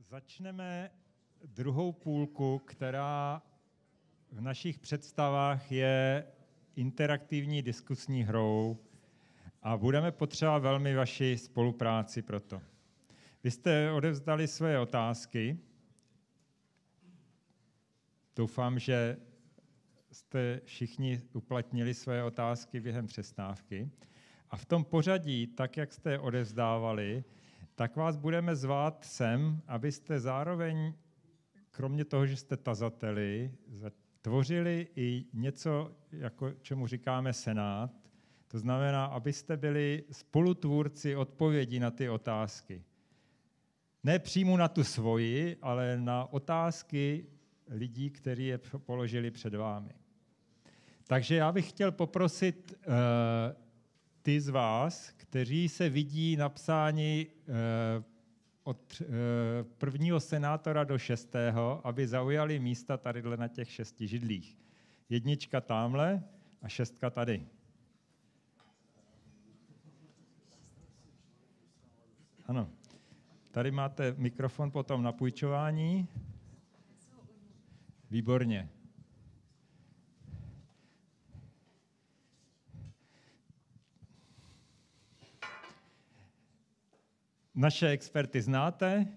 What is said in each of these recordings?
Začneme druhou půlku, která v našich představách je interaktivní diskusní hrou a budeme potřebovat velmi vaši spolupráci pro to. Vy jste odevzdali svoje otázky. Doufám, že jste všichni uplatnili své otázky během přestávky. A v tom pořadí, tak jak jste je odevzdávali, tak vás budeme zvát sem, abyste zároveň, kromě toho, že jste tazateli, tvořili i něco, jako čemu říkáme senát. To znamená, abyste byli spolutvůrci odpovědí na ty otázky. Ne přímo na tu svoji, ale na otázky lidí, kteří je položili před vámi. Takže já bych chtěl poprosit ty z vás, kteří se vidí napsáni od prvního senátora do 6., aby zaujali místa tadyhle na těch 6 židlích. 1 tamhle a 6 tady. Ano. Tady máte mikrofon potom na půjčování. Výborně. Naše experty znáte,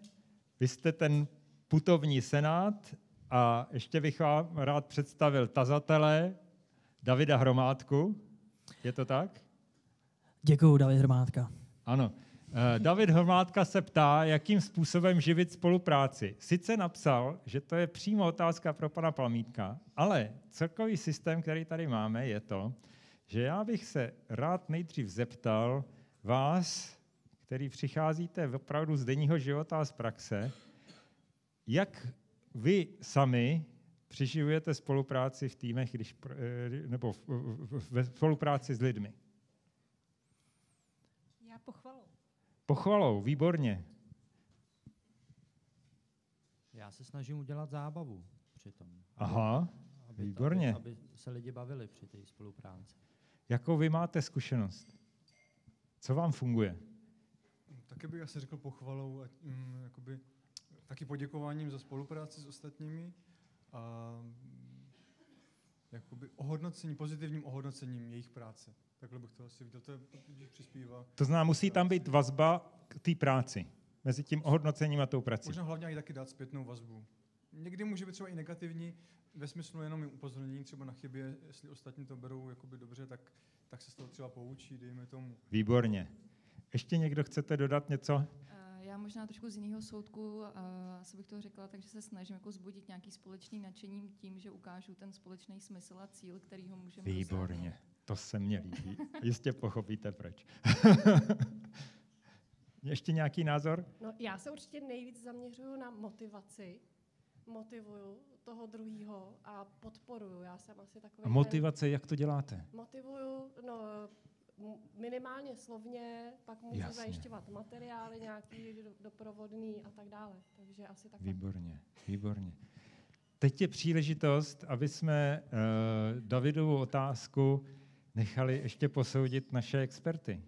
vy jste ten putovní senát a ještě bych vám rád představil tazatele Davida Hromádku. Je to tak? Děkuju, David Hromádka. Ano. David Hromádka se ptá, jakým způsobem živit spolupráci. Sice napsal, že to je přímo otázka pro pana Plamítka, ale celkový systém, který tady máme, je to, že já bych se rád nejdřív zeptal vás, který přicházíte opravdu z denního života a z praxe, jak vy sami přiživujete spolupráci v týmech, nebo ve spolupráci s lidmi. Já pochvalou. Pochvalou, výborně. Já se snažím udělat zábavu přitom. Aha, výborně. Aby se lidi bavili při té spolupráci. Jakou vy máte zkušenost? Co vám funguje? Taky bych asi řekl pochvalou a taky poděkováním za spolupráci s ostatními a pozitivním ohodnocením jejich práce. Takhle bych to asi viděl, to přispívá. To znamená, musí tam být vazba k té práci, mezi tím ohodnocením a tou prací. Možná hlavně i taky dát zpětnou vazbu. Někdy může být třeba i negativní, ve smyslu jenom upozornění třeba na chyby, jestli ostatní to berou jakoby dobře, tak se z toho třeba poučí, dejme tomu. Výborně. Ještě někdo chcete dodat něco? Já možná trošku z jiného soudku, asi bych to řekla, takže se snažím jako zbudit nějaký společný nadšení tím, že ukážu ten společný smysl a cíl, který ho můžeme Výborně, to se mně líbí. Jistě pochopíte proč. Ještě nějaký názor? No, já se určitě nejvíc zaměřuju na motivaci. Motivuju toho druhého a podporuju. Já jsem asi takový. A motivace, jak to děláte? Motivuju, minimálně slovně, pak můžu zajišťovat materiály nějaký doprovodný a tak dále. Takže asi tak. Výborně, výborně. Teď je příležitost, aby jsme Davidovu otázku nechali ještě posoudit naše experty.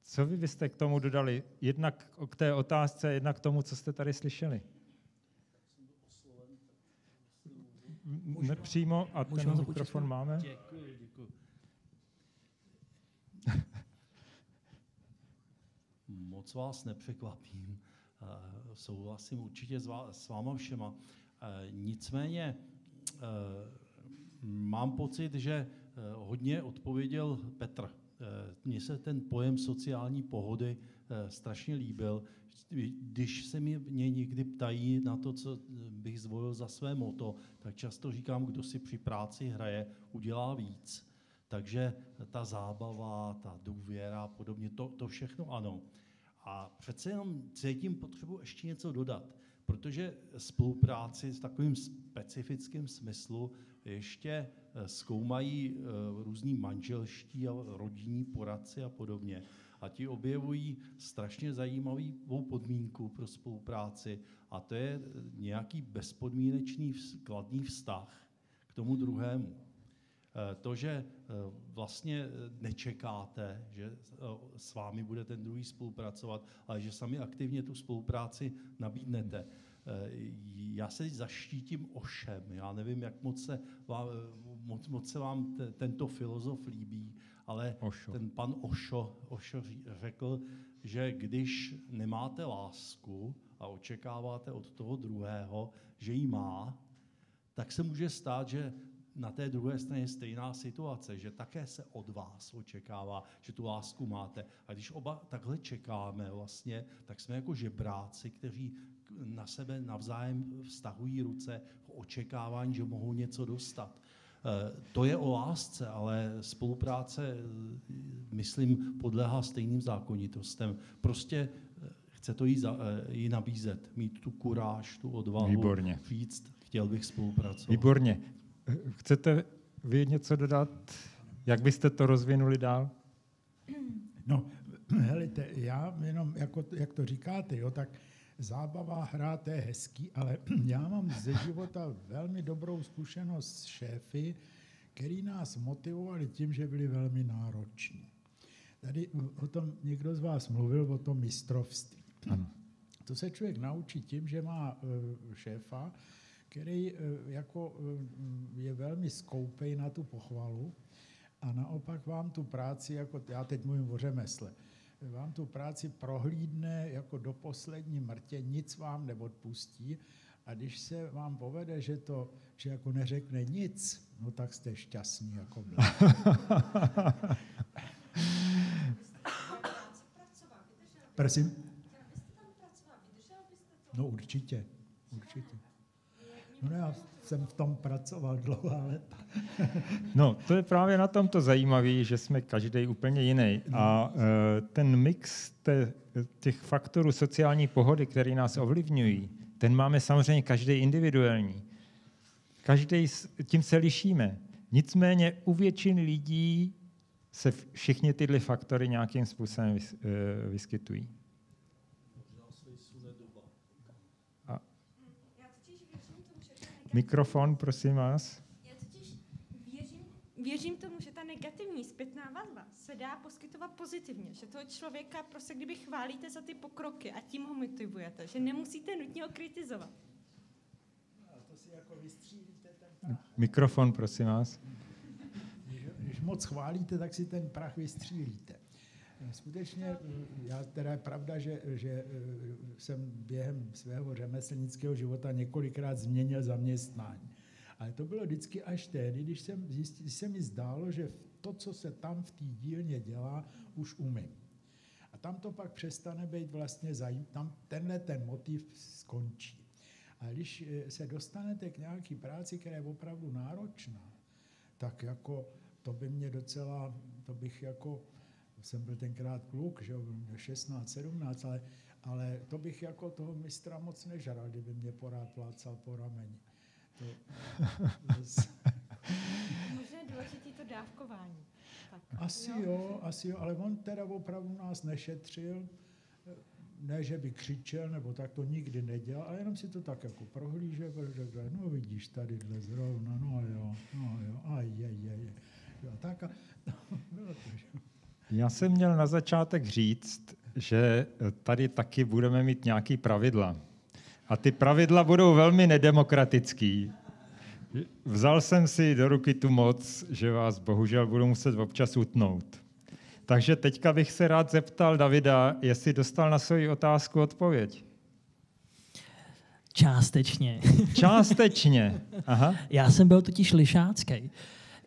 Co vy byste k tomu dodali? Jednak k té otázce, jednak k tomu, co jste tady slyšeli. Nepřímo a ten mikrofon máme? Děkuji. Moc vás nepřekvapím. Souhlasím určitě s váma všema. Nicméně mám pocit, že hodně odpověděl Petr. Mně se ten pojem sociální pohody strašně líbil. Když se mě někdy ptají na to, co bych zvolil za své motto, tak často říkám, kdo si při práci hraje, udělá víc. Takže ta zábava, ta důvěra a podobně, to všechno ano. A přece jenom cítím potřebu ještě něco dodat, protože spolupráci s takovým specifickým smyslu ještě zkoumají různí manželští a rodinní poradci a podobně. A ti objevují strašně zajímavou podmínku pro spolupráci a to je nějaký bezpodmínečný kladný vztah k tomu druhému. To, že vlastně nečekáte, že s vámi bude ten druhý spolupracovat, ale že sami aktivně tu spolupráci nabídnete. Já se zaštítím Ošem. Já nevím, jak moc se vám tento filozof líbí, ale ten pan Osho řekl, že když nemáte lásku a očekáváte od toho druhého, že ji má, tak se může stát, že na té druhé straně je stejná situace, že také se od vás očekává, že tu lásku máte. A když oba takhle čekáme vlastně, tak jsme jako žebráci, kteří na sebe navzájem vztahují ruce v očekávání, že mohou něco dostat. To je o lásce, ale spolupráce, myslím, podléhá stejným zákonitostem. Prostě chce to jí nabízet, mít tu kuráž, tu odvahu, Výborně. říct, chtěl bych spolupracovat. Výborně. Chcete vy něco dodat? Jak byste to rozvinuli dál? No, helejte, já jenom, jak to říkáte, jo, tak zábava, hra, to je hezký, ale já mám ze života velmi dobrou zkušenost s šéfy, který nás motivovali tím, že byli velmi nároční. Tady o tom někdo z vás mluvil, o tom mistrovství. Ano. To se člověk naučí tím, že má šéfa, který je velmi skoupej na tu pochvalu a naopak vám tu práci, jako já teď mluvím o řemesle, vám tu práci prohlídne jako do poslední mrtě, nic vám neodpustí a když se vám povede, že jako neřekne nic, no tak jste šťastný jako byl. Prosím? No určitě. No já jsem v tom pracoval dlouhá léta. No, to je právě na tomto zajímavé, že jsme každý úplně jiný. A ten mix těch faktorů sociální pohody, které nás ovlivňují, ten máme samozřejmě každý individuální. Každý, tím se lišíme. Nicméně u většiny lidí se všichni tyhle faktory nějakým způsobem vyskytují. Mikrofon, prosím vás. Já totiž věřím tomu, že ta negativní zpětná vazba se dá poskytovat pozitivně, že toho člověka prostě kdyby chválíte za ty pokroky a tím ho motivujete, že nemusíte nutně ho kritizovat. A to si jako vystřílíte ten prach. Mikrofon, prosím vás. Když moc chválíte, tak si ten prach vystřílíte. Skutečně, teda je pravda, že jsem během svého řemeslnického života několikrát změnil zaměstnání. Ale to bylo vždycky až tehdy, když se mi zdálo, že to, co se tam v té dílně dělá, už umím. A tam to pak přestane být vlastně tam ten motiv skončí. A když se dostanete k nějaký práci, která je opravdu náročná, tak jako to by mě docela, jsem byl tenkrát kluk, že jo, 16, 17, ale to bych jako toho mistra moc nežral, kdyby mě porád plácal po rameni. Možná je důležitý to dávkování. Tak, Asi jo, ale on teda opravdu nás nešetřil, ne, že by křičel, nebo tak to nikdy nedělal, ale jenom si to tak jako prohlížel, řekl, no vidíš, tadyhle zrovna, no jo, jo, tak a bylo to, že... Já jsem měl na začátek říct, že tady taky budeme mít nějaký pravidla. A ty pravidla budou velmi nedemokratický. Vzal jsem si do ruky tu moc, že vás bohužel budu muset občas utnout. Takže teďka bych se rád zeptal Davida, jestli dostal na svou otázku odpověď. Částečně. Částečně. Aha. Já jsem byl totiž lišácký.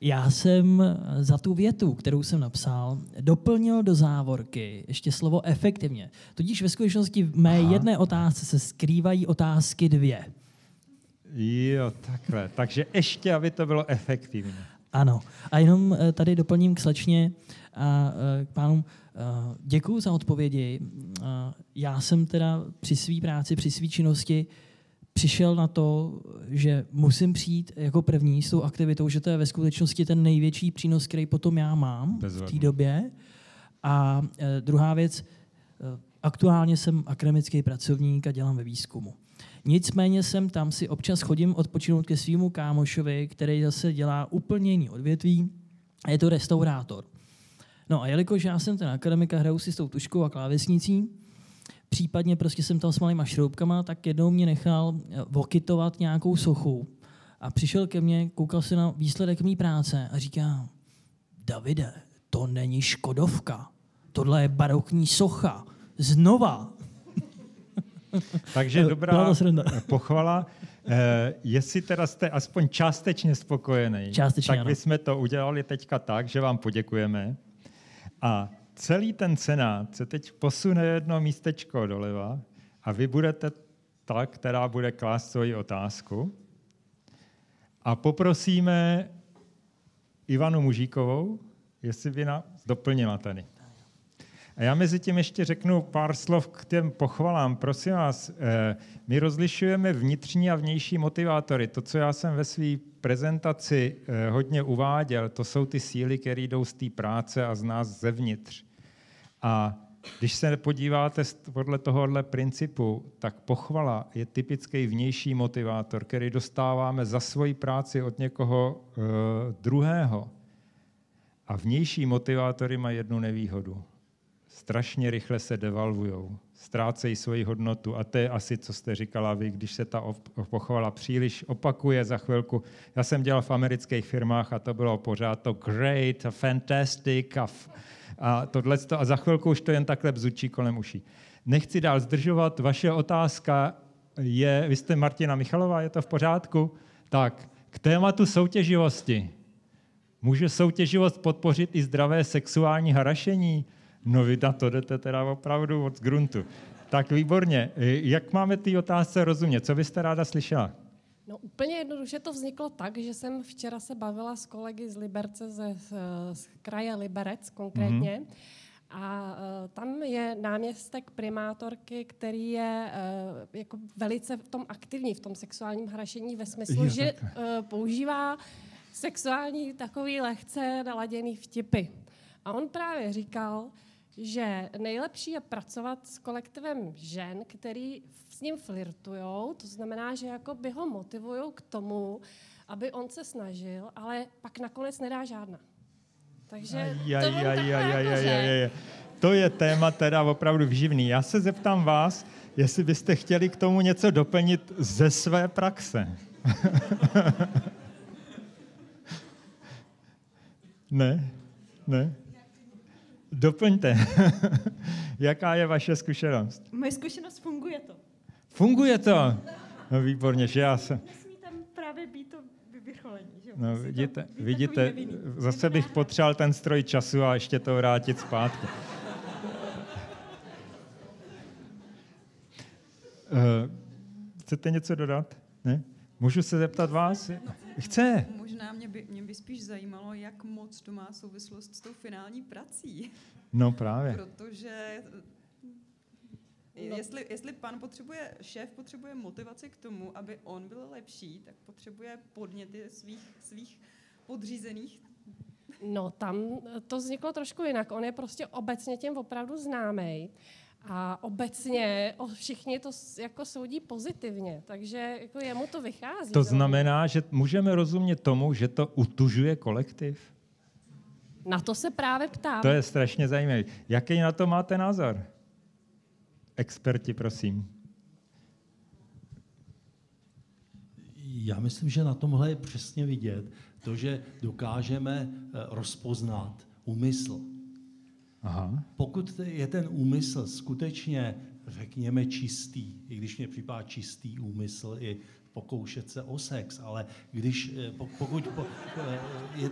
Já jsem za tu větu, kterou jsem napsal, doplnil do závorky ještě slovo efektivně. Tudíž ve skutečnosti v mé jedné otázce se skrývají otázky 2. Jo, takhle. Takže ještě, aby to bylo efektivní. Ano. A jenom tady doplním k slečně a k pánům. Děkuju za odpovědi. Já jsem teda při své práci, při své činnosti přišel na to, že musím přijít jako první s tou aktivitou, že to je ve skutečnosti ten největší přínos, který potom já mám v té době. A druhá věc, Aktuálně jsem akademický pracovník a dělám ve výzkumu. Nicméně tam si občas chodím odpočinout ke svýmu kámošovi, který zase dělá úplně jiný odvětví a je to restaurátor. No a jelikož já jsem ten akademik a hraju si s tou tuškou a klávesnicí, případně prostě jsem tam s malýma šroubkama, tak jednou mě nechal vokitovat nějakou sochu a přišel ke mně, koukal se na výsledek mý práce a říká: Davide, to není Škodovka, tohle je barokní socha. Znova. Takže dobrá pochvala. Jestli teda jste aspoň částečně spokojený, tak bychom to udělali teďka tak, že vám poděkujeme. A celý ten senát se teď posune jedno místečko doleva a vy budete ta, která bude klást svoji otázku. A poprosíme Ivanu Mužíkovou, jestli by nás doplnila tady. A já mezi tím ještě řeknu pár slov k těm pochvalám. Prosím vás, my rozlišujeme vnitřní a vnější motivátory. To, co já jsem ve své prezentaci hodně uváděl, to jsou ty síly, které jdou z té práce a z nás zevnitř. A když se podíváte podle tohohle principu, tak pochvala je typický vnější motivátor, který dostáváme za svoji práci od někoho druhého. A vnější motivátory mají jednu nevýhodu. Strašně rychle se devalvujou, ztrácejí svoji hodnotu a to je asi, co jste říkala vy, když se ta pochvala příliš opakuje za chvilku. Já jsem dělal v amerických firmách a to bylo pořád to great, fantastic a tohleto a za chvilku už to jen takhle bzučí kolem uší. Nechci dál zdržovat, vaše otázka je, vy jste Martina Michalová, je to v pořádku? Tak, k tématu soutěživosti. Může soutěživost podpořit i zdravé sexuální harašení? No vy na to jdete teda opravdu od gruntu. Tak výborně. Jak máme té otázce rozumět? Co byste ráda slyšela? No úplně jednoduše to vzniklo tak, že jsem včera se bavila s kolegy z Liberce, z kraje Liberec konkrétně. Mm-hmm. A tam je náměstek primátorky, který je jako velice v tom aktivní, v tom sexuálním harašení ve smyslu, že používá sexuální takový lehce naladěný vtipy. A on právě říkal, že nejlepší je pracovat s kolektivem žen, který s ním flirtujou, to znamená, že jako by ho motivujou k tomu, aby on se snažil, ale pak nakonec nedá žádná. Takže to je téma teda opravdu vživný. Já se zeptám vás, jestli byste chtěli k tomu něco doplnit ze své praxe. Ne? Doplňte. Jaká je vaše zkušenost? Moje zkušenost funguje to. Funguje to? No výborně, že já jsem... Nesmí tam právě být to vyvrcholení. Že? No vidíte, zase bych potřeboval ten stroj času a ještě to vrátit zpátky. Chcete něco dodat? Ne? Můžu se zeptat vás? Chce. Možná mě by spíš zajímalo, jak moc to má souvislost s tou finální prací. No právě. Protože jestli šéf potřebuje motivaci k tomu, aby on byl lepší, tak potřebuje podněty svých podřízených. No tam to vzniklo trošku jinak. On je prostě obecně tím opravdu známej. A obecně všichni to jako soudí pozitivně, takže jako jemu to vychází. To znamená, že můžeme rozumět tomu, že to utužuje kolektiv? Na to se právě ptám. To je strašně zajímavé. Jaký na to máte názor? Experti, prosím. Já myslím, že na tomhle je přesně vidět to, že dokážeme rozpoznat úmysl. Aha. Pokud je ten úmysl skutečně, řekněme, čistý, i když mě připadá čistý úmysl i pokoušet se o sex, ale pokud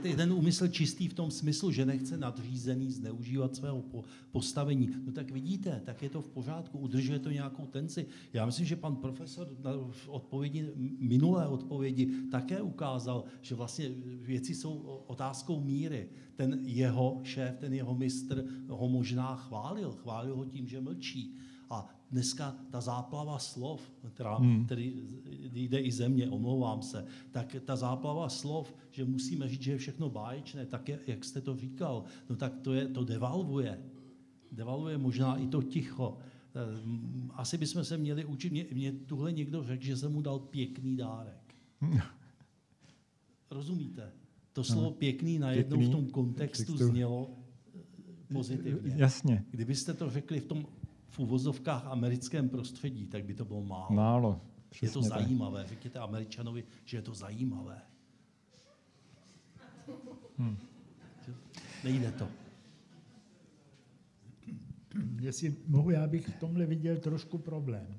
je ten úmysl čistý v tom smyslu, že nechce nadřízený zneužívat svého postavení, no tak vidíte, tak je to v pořádku, udržuje to nějakou tenzi. Já myslím, že pan profesor v minulé odpovědi také ukázal, že vlastně věci jsou otázkou míry. Ten jeho šéf, ten jeho mistr ho možná chválil ho tím, že mlčí. A dneska ta záplava slov, který jde i ze mě, omlouvám se, tak ta záplava slov, že musíme říct, že je všechno báječné, tak jak jste to říkal, no tak to devalvuje. Devalvuje možná i to ticho. Asi bychom se měli učit. Mě tuhle někdo řekl, že jsem mu dal pěkný dárek. Rozumíte? To slovo pěkný najednou v tom kontextu znělo pozitivně. Jasně. Kdybyste to řekli v uvozovkách americkém prostředí, tak by to bylo málo. Málo. Je to zajímavé. Řekněte Američanovi, že je to zajímavé. Nejde to. Jestli mohu, já bych v tomhle viděl trošku problém,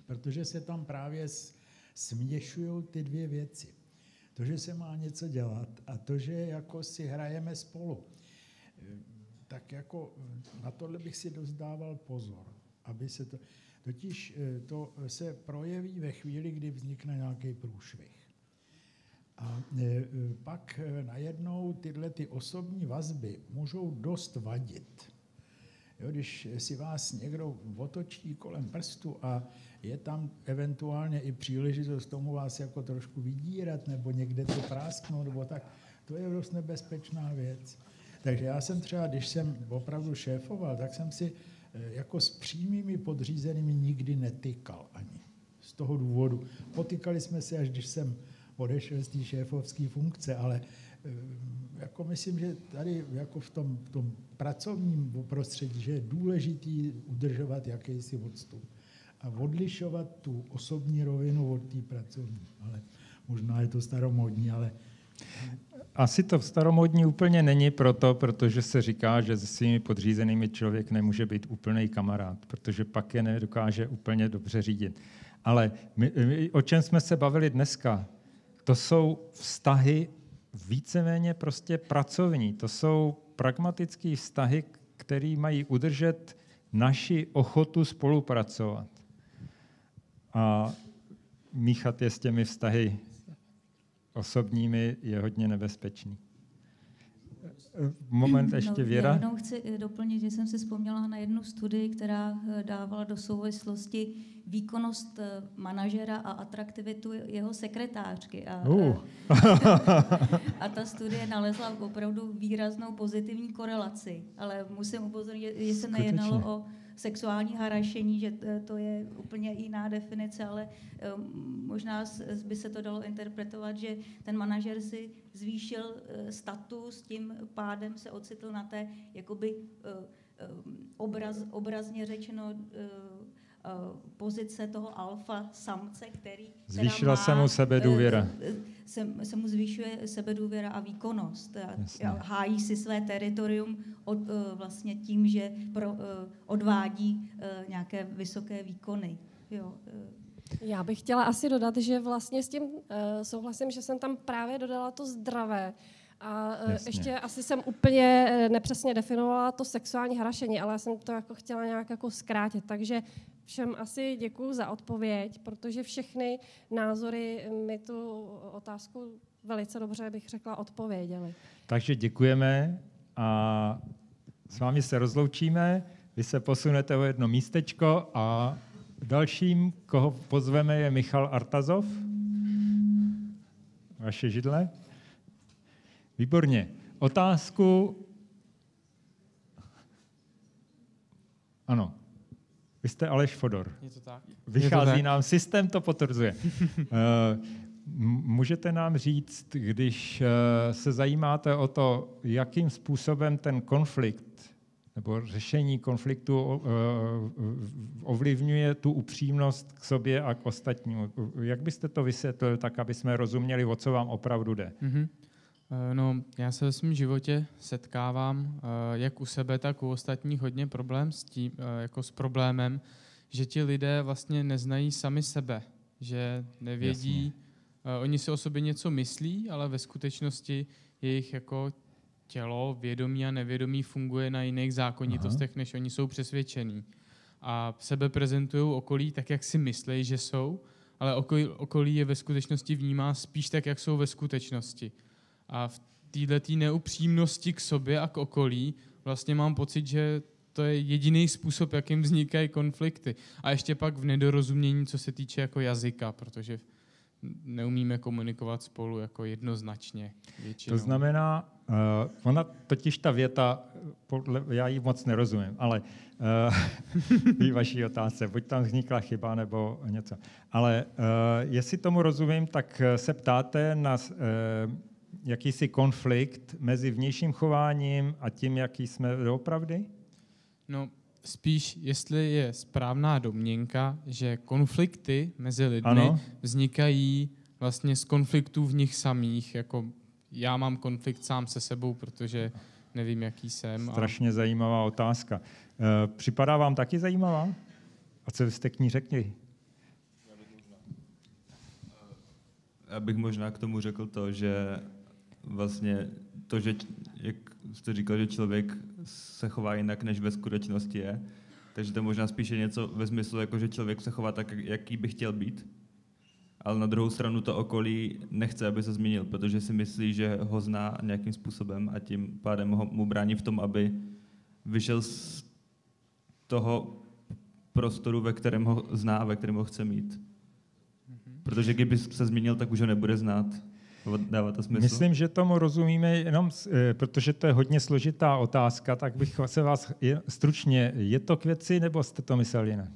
protože se tam právě směšují ty dvě věci. To, že se má něco dělat a to, že jako si hrajeme spolu. Tak jako na tohle bych si dost dával pozor, aby se to... Totiž to se projeví ve chvíli, kdy vznikne nějaký průšvih. A pak najednou tyhle ty osobní vazby můžou dost vadit. Jo, když si vás někdo otočí kolem prstu a je tam eventuálně i příležitost tomu vás jako trošku vydírat nebo někde to prásknout, nebo tak, to je dost nebezpečná věc. Takže já jsem třeba, když jsem opravdu šéfoval, tak jsem si jako s přímými podřízenými nikdy netykal ani. Z toho důvodu. Potykali jsme se, až když jsem odešel z té šéfovské funkce, ale jako myslím, že tady jako v tom pracovním prostředí, že je důležitý udržovat jakýsi odstup a odlišovat tu osobní rovinu od té pracovní. Ale možná je to staromódní, ale... Asi to staromódní úplně není protože se říká, že se svými podřízenými člověk nemůže být úplný kamarád, protože pak je nedokáže úplně dobře řídit. Ale my, o čem jsme se bavili dneska, to jsou vztahy víceméně prostě pracovní. To jsou pragmatické vztahy, které mají udržet naši ochotu spolupracovat. A míchat je s těmi vztahy osobními je hodně nebezpečný. Moment ještě, Věra. Já jenom chci doplnit, že jsem si vzpomněla na jednu studii, která dávala do souvislosti výkonnost manažera a atraktivitu jeho sekretářky. A ta studie nalezla opravdu výraznou pozitivní korelaci. Ale musím upozornit, že se nejednalo o sexuální harašení, že to je úplně jiná definice, ale možná by se to dalo interpretovat, že ten manažer si zvýšil status, tím pádem se ocitl na té jakoby obrazně řečeno pozice toho alfa samce, který zvýšila se mu sebedůvěra. Se mu zvyšuje sebedůvěra a výkonnost. Hájí si své teritorium vlastně tím, že odvádí nějaké vysoké výkony. Jo. Já bych chtěla asi dodat, že vlastně s tím souhlasím, že jsem tam právě dodala to zdravé. A ještě asi jsem úplně nepřesně definovala to sexuální harašení, ale já jsem to jako chtěla nějak jako zkrátit. Takže všem asi děkuju za odpověď, protože všechny názory mi tu otázku velice dobře, bych řekla, odpověděly. Takže děkujeme a s vámi se rozloučíme. Vy se posunete o jedno místečko a dalším, koho pozveme, je Michal Artazov. Vaše židle. Výborně. Otázku... Ano. Vy jste Aleš Fodor. Je to tak. Vychází nám, systém to potvrzuje. Můžete nám říct, když se zajímáte o to, jakým způsobem ten konflikt nebo řešení konfliktu ovlivňuje tu upřímnost k sobě a k ostatnímu. Jak byste to vysvětlil tak, aby jsme rozuměli, o co vám opravdu jde? No, já se ve svém životě setkávám jak u sebe, tak u ostatních hodně problém s tím, jako s problémem, že ti lidé vlastně neznají sami sebe, že nevědí, oni si o sobě něco myslí, ale ve skutečnosti jejich jako tělo, vědomí a nevědomí funguje na jiných zákonitostech, než oni jsou přesvědčení. A sebe prezentují okolí tak, jak si myslí, že jsou, ale okolí je ve skutečnosti vnímá spíš tak, jak jsou ve skutečnosti. A v této neupřímnosti k sobě a k okolí vlastně mám pocit, že to je jediný způsob, jakým vznikají konflikty. A ještě pak v nedorozumění, co se týče jako jazyka, protože neumíme komunikovat spolu jako jednoznačně většinou. To znamená, ona totiž ta věta, já ji moc nerozumím, ale ví vaší otázce, buď tam vznikla chyba nebo něco. Ale jestli tomu rozumím, tak se ptáte na jakýsi konflikt mezi vnějším chováním a tím, jaký jsme doopravdy? No, spíš, jestli je správná domněnka, že konflikty mezi lidmi vznikají vlastně z konfliktů v nich samých, jako já mám konflikt sám se sebou, protože nevím, jaký jsem. Strašně zajímavá otázka. Připadá vám taky zajímavá? A co jste k ní řekli? Já bych možná k tomu řekl to, že vlastně to, že jak jste říkal, že člověk se chová jinak, než ve skutečnosti je, takže to je možná spíše něco ve smyslu, jako že člověk se chová tak, jaký by chtěl být, ale na druhou stranu to okolí nechce, aby se změnil, protože si myslí, že ho zná nějakým způsobem a tím pádem mu brání v tom, aby vyšel z toho prostoru, ve kterém ho zná, ve kterém ho chce mít. Protože kdyby se změnil, tak už ho nebude znát. Dává to smysl? Myslím, že tomu rozumíme jenom, protože to je hodně složitá otázka, tak bych se vás stručně, je to k věci, nebo jste to myslel jinak?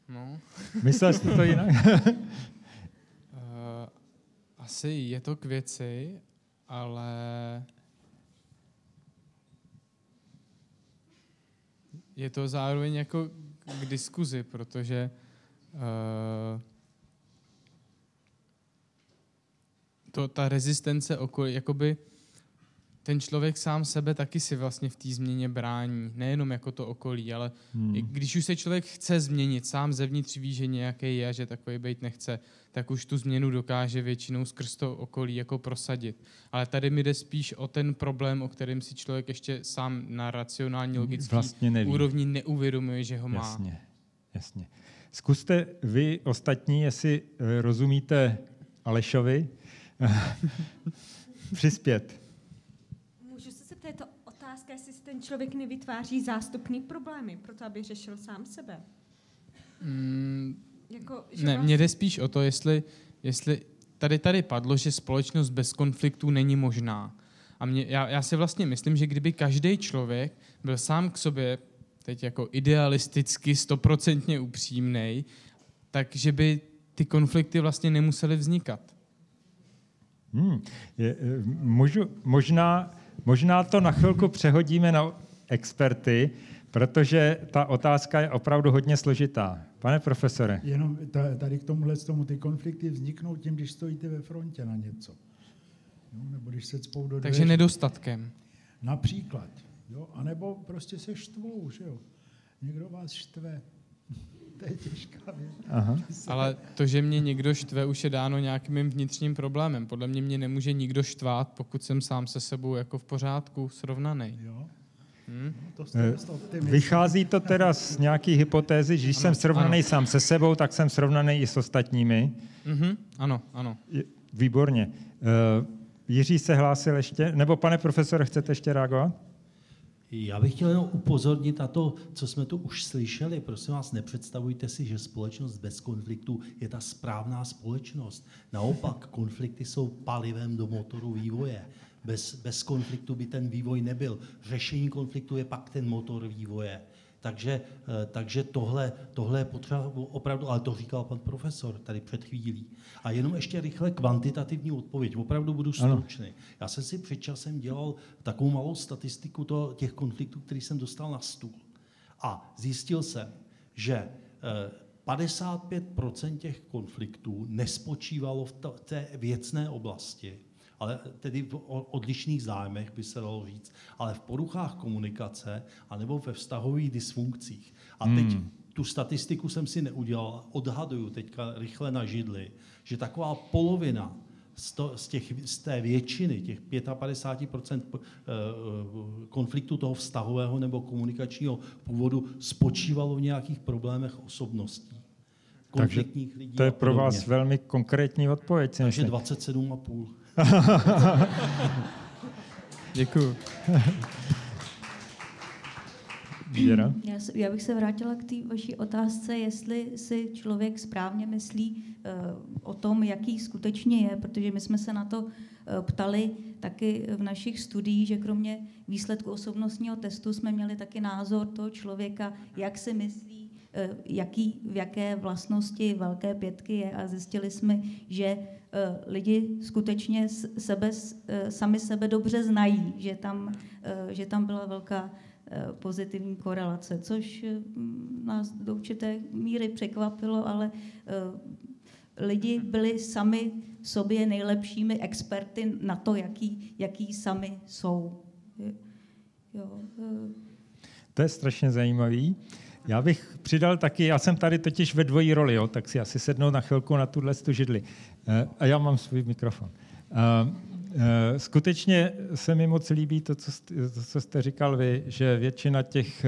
No. Myslel jste to jinak? Asi je to k věci, ale je to zároveň jako k diskuzi, protože ta rezistence okolí, jakoby ten člověk sám sebe taky si vlastně v té změně brání. Nejenom jako to okolí, ale i když už se člověk chce změnit, sám zevnitř ví, že nějaký je, že takový být nechce, tak už tu změnu dokáže většinou skrz to okolí jako prosadit. Ale tady mi jde spíš o ten problém, o kterém si člověk ještě sám na racionální, logický vlastně úrovni neuvědomuje, že ho má. Jasně, jasně. Zkuste vy ostatní, jestli rozumíte Alešovi, přispět. Můžu se zeptat, je to otázka, jestli si ten člověk nevytváří zástupný problémy, proto aby řešil sám sebe. Ne, mně jde spíš o to, jestli tady padlo, že společnost bez konfliktů není možná. A já si vlastně myslím, že kdyby každý člověk byl sám k sobě teď jako idealisticky 100% upřímnej, takže by ty konflikty vlastně nemusely vznikat. Možná to na chvilku přehodíme na experty, protože ta otázka je opravdu hodně složitá. Pane profesore. Jenom tady k tomu ty konflikty vzniknou tím, když stojíte ve frontě na něco. Jo? Nebo když se cpou do dveří. Takže nedostatkem. Například. Jo? A nebo prostě se štvou, že jo? Někdo vás štve. To je těžká věc. Ale to, že mě někdo štve, už je dáno nějakým mým vnitřním problémem. Podle mě nemůže nikdo štvát, pokud jsem sám se sebou jako v pořádku srovnaný. Vychází to teda z nějaký hypotézy, že když jsem srovnaný sám se sebou, tak jsem srovnaný i s ostatními. Ano. Výborně. Jiří se hlásil ještě? Nebo pane profesore, chcete ještě reagovat? Já bych chtěl jenom upozornit na to, co jsme tu už slyšeli. Prosím vás, nepředstavujte si, že společnost bez konfliktu je ta správná společnost. Naopak, konflikty jsou palivem do motoru vývoje. Bez konfliktu by ten vývoj nebyl. Řešení konfliktu je pak ten motor vývoje. Takže tohle je potřeba opravdu, ale to říkal pan profesor tady před chvílí. A jenom ještě rychle kvantitativní odpověď. Opravdu budu stručný. Já jsem si před časem dělal takovou malou statistiku těch konfliktů, který jsem dostal na stůl. A zjistil jsem, že 55% těch konfliktů nespočívalo v té věcné oblasti, ale tedy v odlišných zájmech by se dalo říct, ale v poruchách komunikace anebo ve vztahových dysfunkcích. A teď tu statistiku jsem si neudělal, odhaduju teďka rychle na židli, že taková polovina z té většiny, těch 55% konfliktu toho vztahového nebo komunikačního původu spočívalo v nějakých problémech osobností. Konfliktních lidí. To je pro vás velmi konkrétní odpověď. Takže 27,5. Děkuju. Věra? Já bych se vrátila k té vaší otázce, jestli si člověk správně myslí o tom, jaký skutečně je, protože my jsme se na to ptali taky v našich studiích, že kromě výsledku osobnostního testu jsme měli taky názor toho člověka, jak si myslí, v jaké vlastnosti velké pětky je, a zjistili jsme, že lidi skutečně sami sebe dobře znají, že tam byla velká pozitivní korelace, což nás do určité míry překvapilo, ale lidi byli sami sobě nejlepšími experty na to, jaký sami jsou. Jo. To je strašně zajímavý. Já bych přidal taky, já jsem tady totiž ve dvojí roli, jo, tak si asi sednou na chvilku na tuhle židli. A já mám svůj mikrofon. Skutečně se mi moc líbí to, co jste říkal vy, že většina těch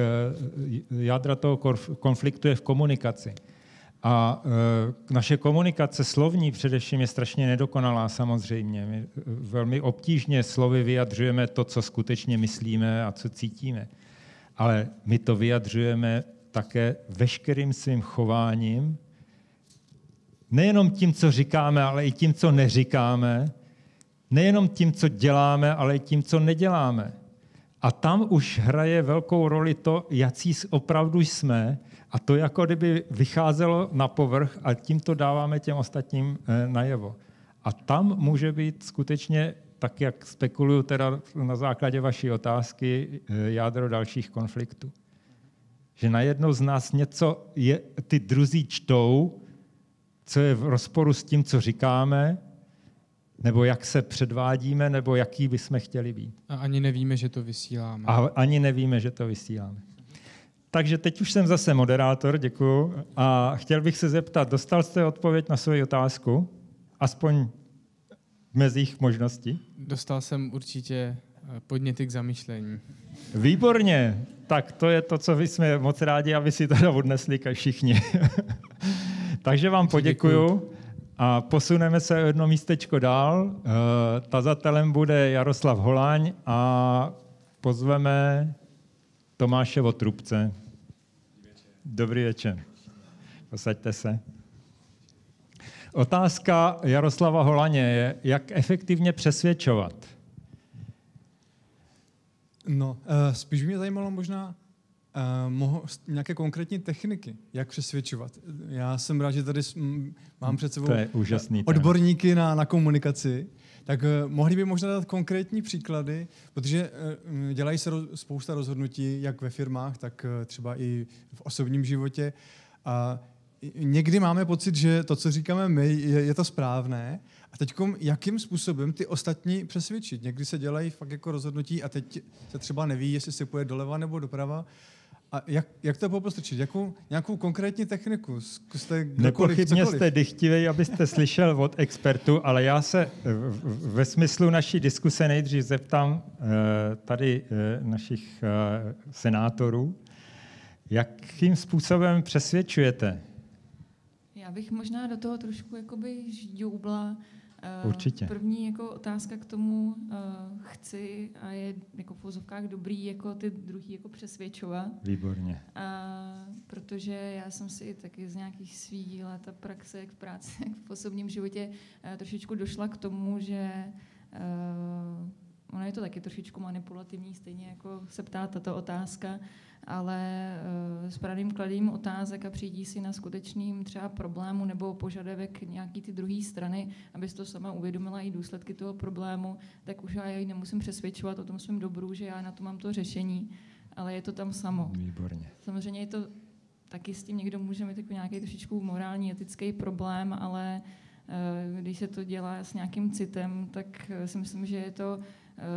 jádra toho konfliktu je v komunikaci. A naše komunikace slovní především je strašně nedokonalá samozřejmě. My velmi obtížně slovy vyjadřujeme to, co skutečně myslíme a co cítíme. Ale my to vyjadřujeme také veškerým svým chováním, nejenom tím, co říkáme, ale i tím, co neříkáme, nejenom tím, co děláme, ale i tím, co neděláme. A tam už hraje velkou roli to, jací opravdu jsme, a to jako kdyby vycházelo na povrch a tím to dáváme těm ostatním najevo. A tam může být skutečně, tak jak spekuluju teda na základě vaší otázky, jádro dalších konfliktů. Že najednou z nás něco ty druzí čtou, co je v rozporu s tím, co říkáme, nebo jak se předvádíme, nebo jaký bychom chtěli být. A ani nevíme, že to vysíláme. A ani nevíme, že to vysíláme. Takže teď už jsem zase moderátor, děkuju. A chtěl bych se zeptat, dostal jste odpověď na svou otázku? Aspoň v mezích možností? Dostal jsem určitě podněty k zamýšlení. Výborně. Tak to je to, co my jsme moc rádi, aby si teda odnesli všichni. Takže vám poděkuju a posuneme se o jedno místečko dál. Tazatelem bude Jaroslav Holaň a pozveme Tomáše Votrubce. Dobrý večer. Posaďte se. Otázka Jaroslava Holaně je, jak efektivně přesvědčovat. No, spíš mě zajímalo možná nějaké konkrétní techniky, jak přesvědčovat. Já jsem rád, že tady mám před sebou odborníky na komunikaci, tak mohli by možná dát konkrétní příklady, protože dělají se spousta rozhodnutí, jak ve firmách, tak třeba i v osobním životě. A někdy máme pocit, že to, co říkáme my, je to správné. A teď jakým způsobem ty ostatní přesvědčit? Někdy se dělají fakt jako rozhodnutí a teď se třeba neví, jestli se půjde doleva nebo doprava. A jak to popostrčit? Nějakou konkrétní techniku? Zkuste Nepochybně jste dychtivý, abyste slyšel od expertů, ale já se ve smyslu naší diskuse nejdřív zeptám tady našich senátorů, jakým způsobem přesvědčujete? Já bych možná do toho trošku jakoby žďoubla. Určitě. První jako otázka k tomu chci a je jako v uvozovkách dobrý jako ty druhý jako přesvědčovat. Výborně. Protože já jsem si taky z nějakých svých let a praxe, jak v práci, jak v osobním životě trošičku došla k tomu, že ono je to taky trošičku manipulativní, stejně jako se ptá tato otázka, ale s pravým kladím otázek a přijdi si na skutečným třeba problému nebo požadavek nějaký ty druhé strany, abys to sama uvědomila i důsledky toho problému, tak už já ji nemusím přesvědčovat o tom svém dobru, že já na to mám to řešení, ale je to tam samo. Výborně. Samozřejmě je to taky s tím někdo může mít jako nějaký trošičku morální, etický problém, ale když se to dělá s nějakým citem, tak si myslím, že je to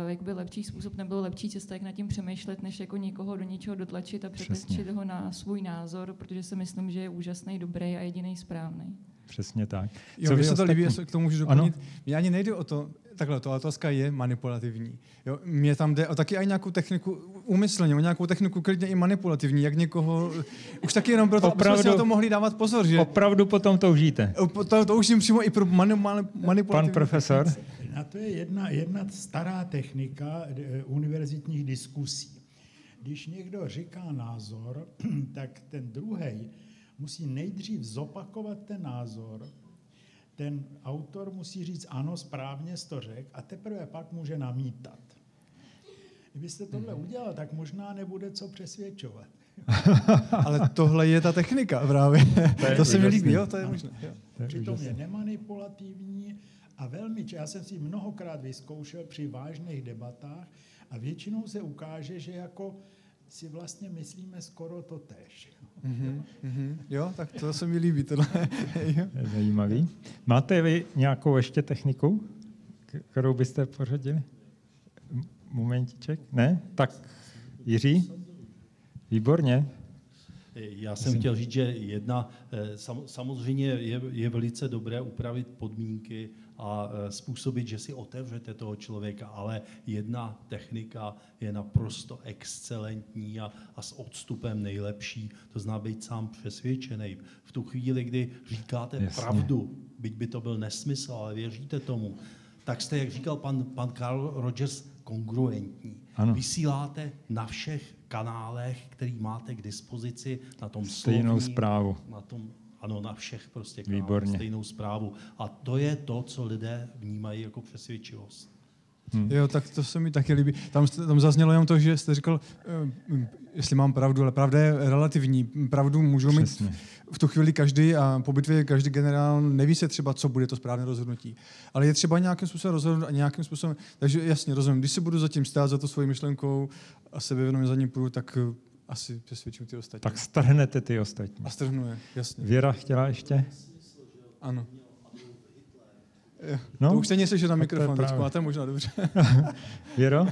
jakby lepší způsob nebo lepší cesta, jak nad tím přemýšlet, než jako někoho do něčeho dotlačit a přetlačit ho na svůj názor, protože si myslím, že je úžasný, dobrý a jediný správný. Přesně tak. Jo, mně se to líbí, jestli k tomu můžu doplnit. Mně ani nejde o to, takhle, ta otázka je manipulativní. Jo, mně tam jde o taky i nějakou techniku, úmyslně, o nějakou techniku klidně i manipulativní, jak někoho, už taky jenom proto, abychom si na to mohli dávat pozor. Že opravdu potom toužíte. Toužím přímo i pro manipulativní. Pan profesor? A to je jedna stará technika univerzitních diskusí. když někdo říká názor, tak ten druhej musí nejdřív zopakovat ten názor, ten autor musí říct ano, správně jsi to řekl a teprve pak může namítat. Kdybyste tohle udělal, tak možná nebude co přesvědčovat. Ale tohle je ta technika právě. To se mi líbí, jo, to je možné. Přitom je nemanipulativní a velmi, já jsem si mnohokrát vyzkoušel při vážných debatách a většinou se ukáže, že jako si vlastně myslíme skoro totéž. Jo, tak to se mi líbí. Tohle. Je zajímavý. Máte vy nějakou ještě techniku, kterou byste pořadili? Momentiček? Ne? Tak Jiří? Výborně. Já jsem chtěl říct, že samozřejmě je velice dobré upravit podmínky a způsobit, že si otevřete toho člověka, ale jedna technika je naprosto excelentní a s odstupem nejlepší, to znamená být sám přesvědčený. V tu chvíli, kdy říkáte pravdu, byť by to byl nesmysl, ale věříte tomu, tak jste, jak říkal pan Carl Rogers, kongruentní. Ano. Vysíláte na všech kanálech, který máte k dispozici, na tom stejnou slovní, zprávu. Na tom, ano, na všech prostě kanálech, výborně. Stejnou zprávu. A to je to, co lidé vnímají jako přesvědčivost. Jo, tak to se mi taky líbí. Tam zaznělo jenom to, že jste říkal, jestli mám pravdu, ale pravda je relativní. Pravdu můžou mít v tu chvíli každý a po bitvě každý generál neví se třeba, co bude to správné rozhodnutí. Ale je třeba nějakým způsobem rozhodnout a nějakým způsobem. Takže jasně, rozumím, když se budu zatím stát za to svojí myšlenkou a sebevědomě za ním půjdu, tak asi přesvědčím ty ostatní. Tak strhnete ty ostatní. A strhnu je, jasně. Věra chtěla ještě? Ano. No, to už stejně slyšet na mikrofon, to je možná dobře. Věro?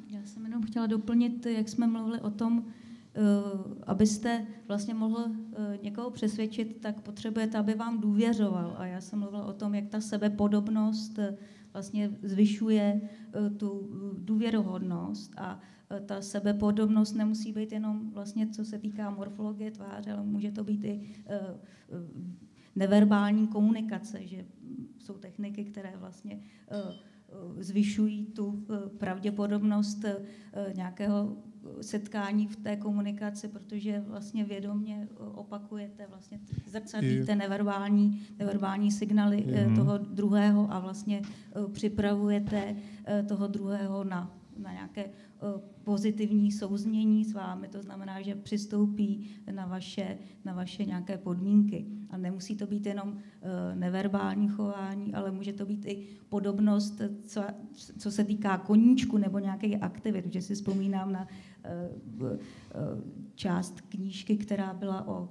Já jsem jenom chtěla doplnit, jak jsme mluvili o tom, abyste vlastně mohl někoho přesvědčit, tak potřebujete, aby vám důvěřoval. A já jsem mluvila o tom, jak ta sebepodobnost vlastně zvyšuje tu důvěrohodnost a ta sebepodobnost nemusí být jenom vlastně, co se týká morfologie tváře, ale může to být i neverbální komunikace, že jsou techniky, které vlastně zvyšují tu pravděpodobnost nějakého setkání v té komunikaci, protože vlastně vědomě opakujete, vlastně zrcadlíte neverbální signály toho druhého a vlastně připravujete toho druhého na pozitivní souznění s vámi, to znamená, že přistoupí na vaše nějaké podmínky. A nemusí to být jenom neverbální chování, ale může to být i podobnost, co se týká koníčku nebo nějakých aktivit. Že si vzpomínám na část knížky, která byla o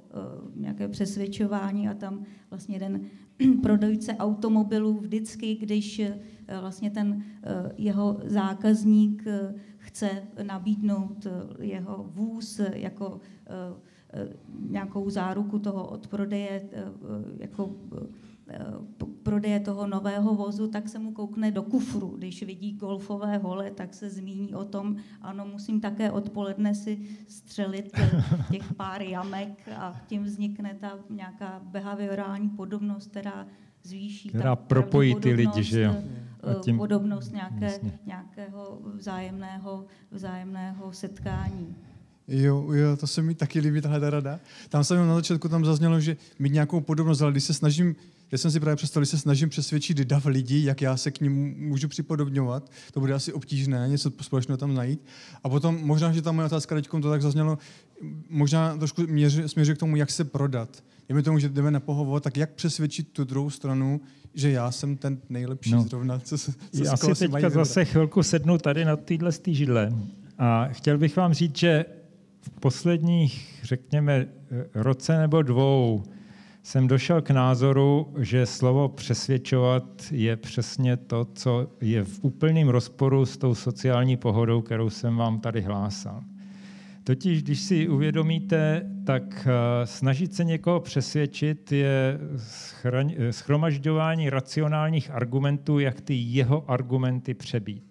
nějaké přesvědčování a tam vlastně jeden prodejce automobilů vždycky, když vlastně ten jeho zákazník chce nabídnout jeho vůz jako nějakou záruku toho odprodeje, jako prodeje toho nového vozu, tak se mu koukne do kufru. Když vidí golfové hole, tak se zmíní o tom, ano, musím také odpoledne si střelit těch pár jamek a tím vznikne ta nějaká behaviorální podobnost, která zvýší která propojí ty lidi, že jo? Tím, podobnost nějakého vzájemného setkání. Jo, to se mi taky líbí, tahle rada. Tam jsem na začátku tam zaznělo, že mít nějakou podobnost, ale když se snažím, já jsem si právě představil, když se snažím přesvědčit dav lidí, jak já se k nim můžu připodobňovat, to bude asi obtížné, něco společného tam najít. A potom možná, že ta moje otázka teďkom to tak zaznělo, možná trošku směřuje k tomu, jak se prodat. Dejme tomu, že jdeme na pohovor, tak jak přesvědčit tu druhou stranu, že já jsem ten nejlepší zrovna. Já si teďka zase chvilku sednu tady na téhle židle a chtěl bych vám říct, že v posledních, řekněme, roce nebo dvou jsem došel k názoru, že slovo přesvědčovat je přesně to, co je v úplném rozporu s tou sociální pohodou, kterou jsem vám tady hlásal. Totiž, když si uvědomíte, tak snažit se někoho přesvědčit je shromažďování racionálních argumentů, jak ty jeho argumenty přebít.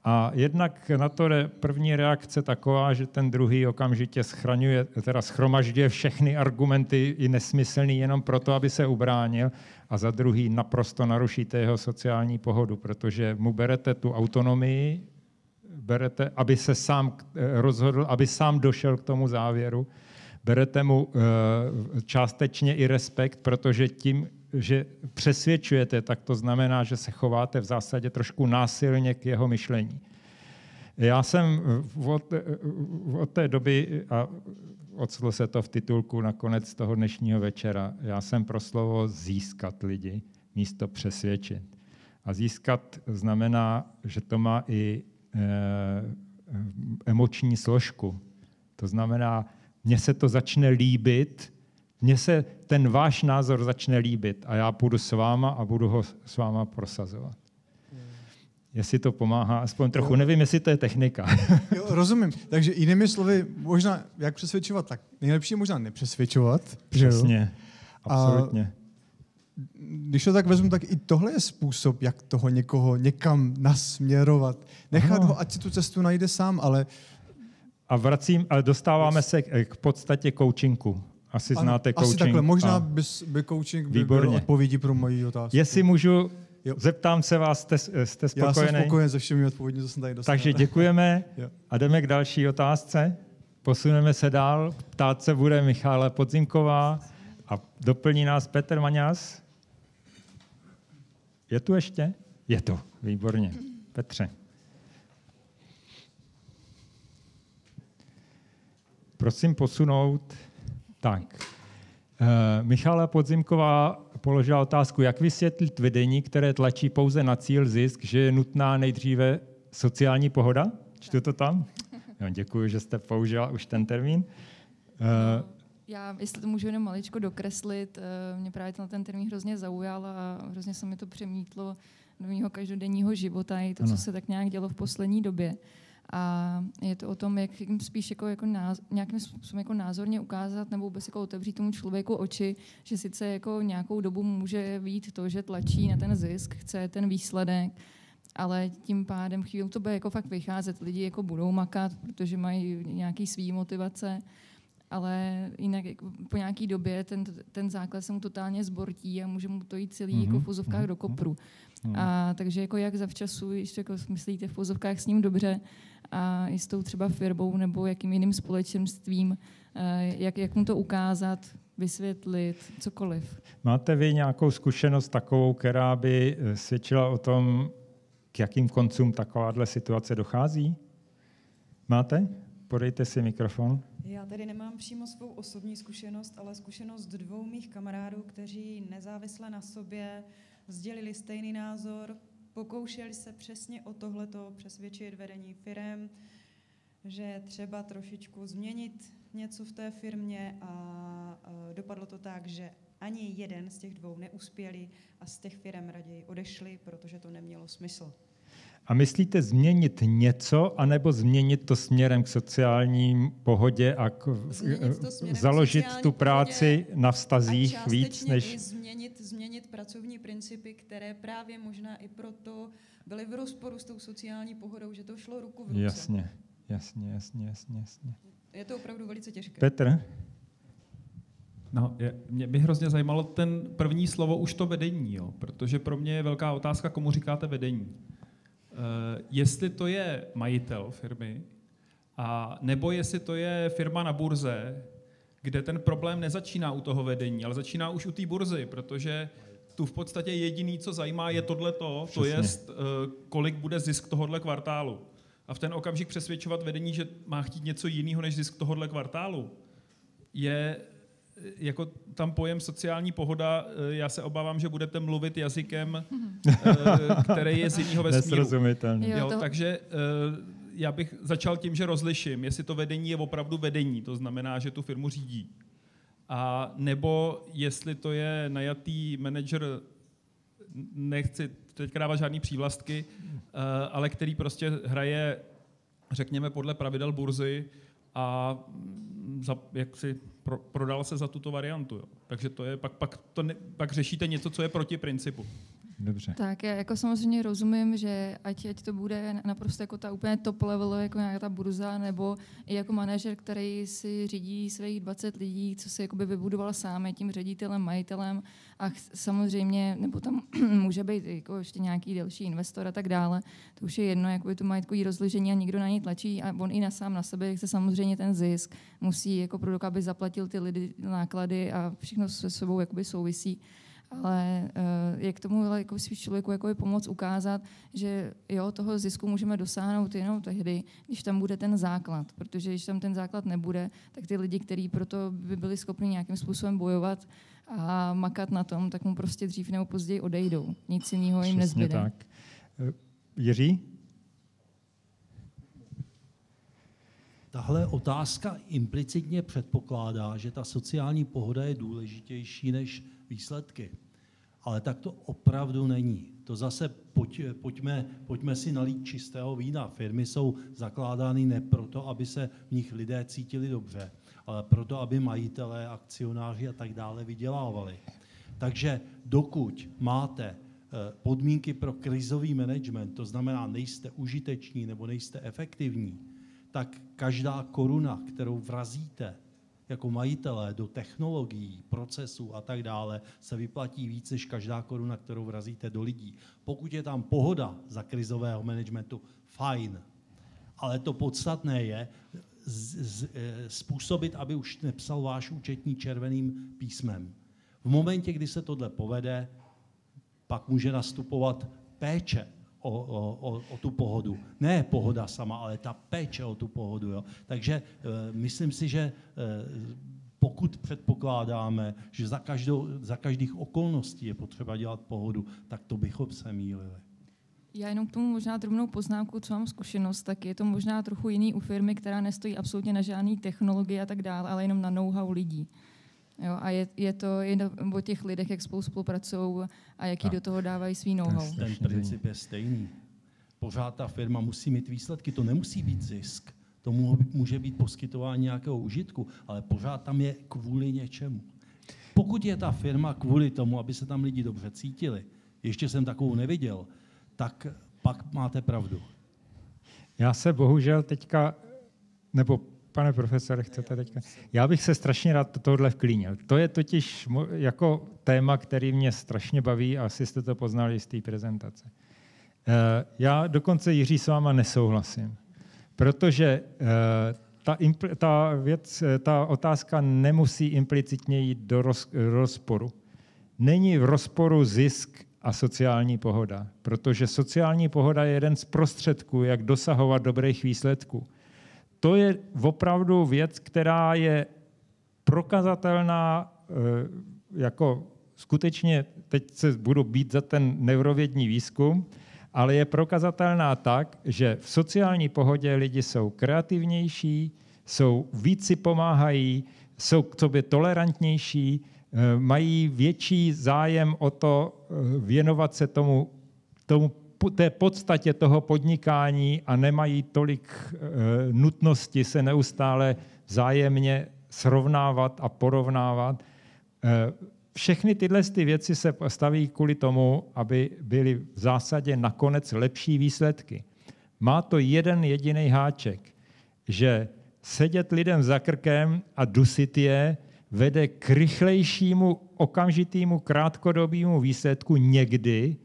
A jednak na to první reakce taková, že ten druhý okamžitě shromažďuje všechny argumenty i nesmyslný jenom proto, aby se ubránil, a za druhý naprosto narušíte jeho sociální pohodu, protože mu berete tu autonomii berete, aby se sám rozhodl, aby sám došel k tomu závěru. Berete mu částečně i respekt, protože tím, že přesvědčujete, tak to znamená, že se chováte v zásadě trošku násilně k jeho myšlení. Já jsem od té doby, a ocitlo se to v titulku nakonec toho dnešního večera, já jsem pro slovo získat lidi místo přesvědčit. A získat znamená, že to má i emoční složku. To znamená, mně se to začne líbit, mně se ten váš názor začne líbit a já půjdu s váma a budu ho s váma prosazovat. Jestli to pomáhá, aspoň trochu. Nevím, jestli to je technika. Jo, rozumím. Takže jinými slovy, možná jak přesvědčovat, tak nejlepší je možná nepřesvědčovat. Přesně, absolutně. Když to tak vezmu, tak i tohle je způsob, jak toho někoho někam nasměrovat. Nechat ho, ať si tu cestu najde sám, ale... Ale dostáváme se k podstatě coachingu. Asi znáte coaching. Asi takhle. Možná by coaching byl odpovědí pro moji otázku. Jestli můžu, zeptám se vás, jste spokojený? Já jsem spokojen se všemi odpověďmi, co jsem tady dostal. Takže děkujeme a jdeme k další otázce. Posuneme se dál. Ptát se bude Michála Podzimková a doplní nás Petr Maňas. Je tu ještě? Je tu, výborně. Petře. Prosím posunout. Tak. Michála Podzimková položila otázku, jak vysvětlit vedení, které tlačí pouze na cíl zisk, že je nutná nejdříve sociální pohoda? Čtu to tam? Jo, děkuji, že jste použila už ten termín. Já, jestli to můžu jenom maličko dokreslit, mě právě ten termín hrozně zaujal a hrozně se mi to přemítlo do mého každodenního života i to, co se tak nějak dělo v poslední době. A je to o tom, jak spíš nějakým způsobem jako názorně ukázat nebo vůbec jako otevřít tomu člověku oči, že sice jako nějakou dobu může být to, že tlačí na ten zisk, chce ten výsledek, ale tím pádem chvíli to bude jako fakt vycházet. Lidi jako budou makat, protože mají nějaký svý motivace, ale jinak po nějaký době ten základ se mu totálně zbortí a může mu to jít celý jako v pozovkách do kopru. A takže jako jak zavčasu, ještě jako myslíte v pozovkách s ním dobře a i s tou třeba firmou nebo jakým jiným společenstvím, jak mu to ukázat, vysvětlit, cokoliv. Máte vy nějakou zkušenost takovou, která by svědčila o tom, k jakým koncům takováhle situace dochází? Máte? Podejte si mikrofon. Já tady nemám přímo svou osobní zkušenost, ale zkušenost 2 mých kamarádů, kteří nezávisle na sobě sdělili stejný názor, pokoušeli se přesně o tohleto přesvědčit vedení firem, že třeba trošičku změnit něco v té firmě a dopadlo to tak, že ani jeden z těch 2 neuspěli a z těch firem raději odešli, protože to nemělo smysl. A myslíte změnit něco, anebo změnit to směrem k sociální pohodě a založit tu práci na vztazích víc než... I změnit pracovní principy, které právě možná i proto byly v rozporu s tou sociální pohodou, že to šlo ruku v ruce. Jasně. Je to opravdu velice těžké. Petr? No, mě by hrozně zajímalo ten první slovo, už to vedení, jo? Protože pro mě je velká otázka, komu říkáte vedení. Jestli to je majitel firmy, a nebo jestli to je firma na burze, kde ten problém nezačíná u toho vedení, ale začíná už u té burzy, protože tu v podstatě jediný, co zajímá, je tohleto, to je, kolik bude zisk tohohle kvartálu. A v ten okamžik přesvědčovat vedení, že má chtít něco jiného než zisk tohohle kvartálu, je jako tam pojem sociální pohoda, já se obávám, že budete mluvit jazykem, který je z jiného vesmíru. Takže já bych začal tím, že rozliším, jestli to vedení je opravdu vedení, to znamená, že tu firmu řídí. A nebo jestli to je najatý manažer, nechci teď dávat žádný přívlastky, ale který prostě hraje, řekněme, podle pravidel burzy a prodal se za tuto variantu. Jo. Takže to je, pak řešíte něco, co je proti principu. Dobře. Tak já jako samozřejmě rozumím, že ať to bude naprosto jako ta úplně top level, jako nějaká ta burza, nebo i jako manažer, který si řídí svých 20 lidí, co si jakoby vybudoval sám, je tím ředitelem, majitelem a samozřejmě, nebo tam může být jako ještě nějaký další investor a tak dále. To už je jedno, jakoby to majetkový rozložení a nikdo na něj tlačí a on i sám na sebe chce samozřejmě ten zisk. Musí jako produkt, aby zaplatil ty lidi náklady a všechno se sebou jakoby souvisí. Ale je k tomu jako svým člověku jako pomoct ukázat, že jo, toho zisku můžeme dosáhnout jenom tehdy, když tam bude ten základ. Protože když tam ten základ nebude, tak ty lidi, kteří proto by byli schopni nějakým způsobem bojovat a makat na tom, tak mu prostě dřív nebo později odejdou. Nic jiného jim nezbyde. Tak. Jiří? Tahle otázka implicitně předpokládá, že ta sociální pohoda je důležitější než výsledky. Ale tak to opravdu není. To zase pojďme si nalít čistého vína. Firmy jsou zakládány ne proto, aby se v nich lidé cítili dobře, ale proto, aby majitelé, akcionáři a tak dále vydělávali. Takže dokud máte podmínky pro krizový management, to znamená, nejste užiteční nebo nejste efektivní, tak každá koruna, kterou vrazíte jako majitelé do technologií, procesů a tak dále, se vyplatí víc než každá koruna, kterou vrazíte do lidí. Pokud je tam pohoda za krizového managementu, fajn. Ale to podstatné je způsobit, aby už nepsal váš účetní červeným písmem. V momentě, kdy se tohle povede, pak může nastupovat péče o tu pohodu. Ne pohoda sama, ale ta péče o tu pohodu. Jo. Takže myslím si, že pokud předpokládáme, že za každých okolností je potřeba dělat pohodu, tak to bychom se mýlili. Já jenom k tomu možná drobnou poznámku, co mám zkušenost, tak je to možná trochu jiný u firmy, která nestojí absolutně na žádný technologii a tak dále, ale jenom na know-how lidí. Jo, a je to jen o těch lidech, jak spolu spolupracují a jaký do toho dávají svý know-how. Ten princip je stejný. Pořád ta firma musí mít výsledky, to nemusí být zisk. To může být poskytování nějakého užitku, ale pořád tam je kvůli něčemu. Pokud je ta firma kvůli tomu, aby se tam lidi dobře cítili, ještě jsem takovou neviděl, tak pak máte pravdu. Já se bohužel teďka, nebo pane profesore, chcete teďka? Já bych se strašně rád tohle vklínil. To je totiž jako téma, který mě strašně baví a asi jste to poznali z té prezentace. Já dokonce, Jiří, s váma nesouhlasím, protože ta otázka nemusí implicitně jít do rozporu. Není v rozporu zisk a sociální pohoda, protože sociální pohoda je jeden z prostředků, jak dosahovat dobrých výsledků. To je opravdu věc, která je prokazatelná, jako skutečně, teď se budu bít za ten neurovědní výzkum, ale je prokazatelná tak, že v sociální pohodě lidi jsou kreativnější, víc si pomáhají, jsou k sobě tolerantnější, mají větší zájem o to věnovat se té podstatě toho podnikání a nemají tolik nutnosti se neustále vzájemně srovnávat a porovnávat. Všechny tyhle věci se staví kvůli tomu, aby byly v zásadě nakonec lepší výsledky. Má to jeden jediný háček, že sedět lidem za krkem a dusit je vede k rychlejšímu, okamžitému, krátkodobému výsledku někdy,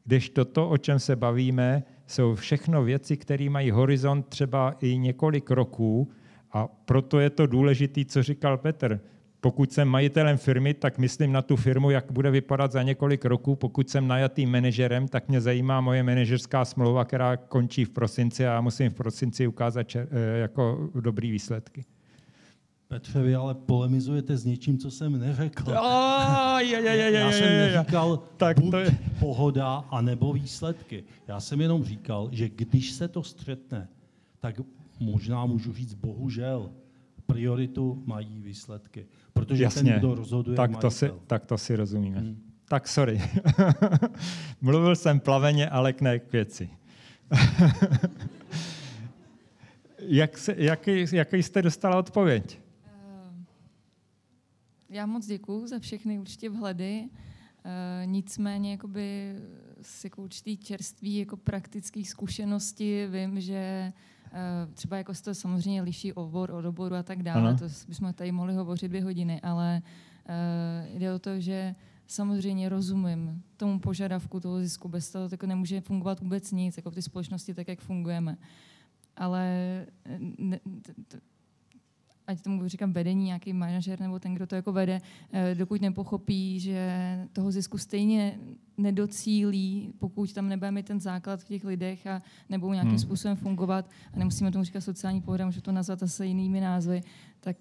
kdežto to, o čem se bavíme, jsou všechno věci, které mají horizont třeba i několik roků a proto je to důležité, co říkal Petr. Pokud jsem majitelem firmy, tak myslím na tu firmu, jak bude vypadat za několik roků. Pokud jsem najatým manažerem, tak mě zajímá moje manažerská smlouva, která končí v prosinci a já musím v prosinci ukázat jako dobrý výsledky. Petře, vy ale polemizujete s něčím, co jsem neřekl. Já jsem neříkal buď pohoda, anebo výsledky. Já jsem jenom říkal, že když se to střetne, tak možná můžu říct bohužel, prioritu mají výsledky. Protože ten, kdo rozhoduje, tak to si rozumíme. Tak sorry. Mluvil jsem plaveně, ale ne k věci. Jaký jste dostala odpověď? Já moc děkuju za všechny určitě vhledy. Nicméně jakoby z jako určitý čerství jako praktických zkušeností vím, že třeba jako se to samozřejmě liší obor od oboru a tak dále, to bychom tady mohli hovořit 2 hodiny, ale jde o to, že samozřejmě rozumím tomu požadavku toho zisku, bez toho jako nemůže fungovat vůbec nic, jako v té společnosti tak, jak fungujeme. Ale ať tomu říkám vedení, nějaký manažer nebo ten, kdo to jako vede, dokud nepochopí, že toho zisku stejně nedocílí, pokud tam nebude mít ten základ v těch lidech a nebudou nějakým způsobem fungovat, a nemusíme tomu říkat sociální pohoda, můžu to nazvat zase jinými názvy, tak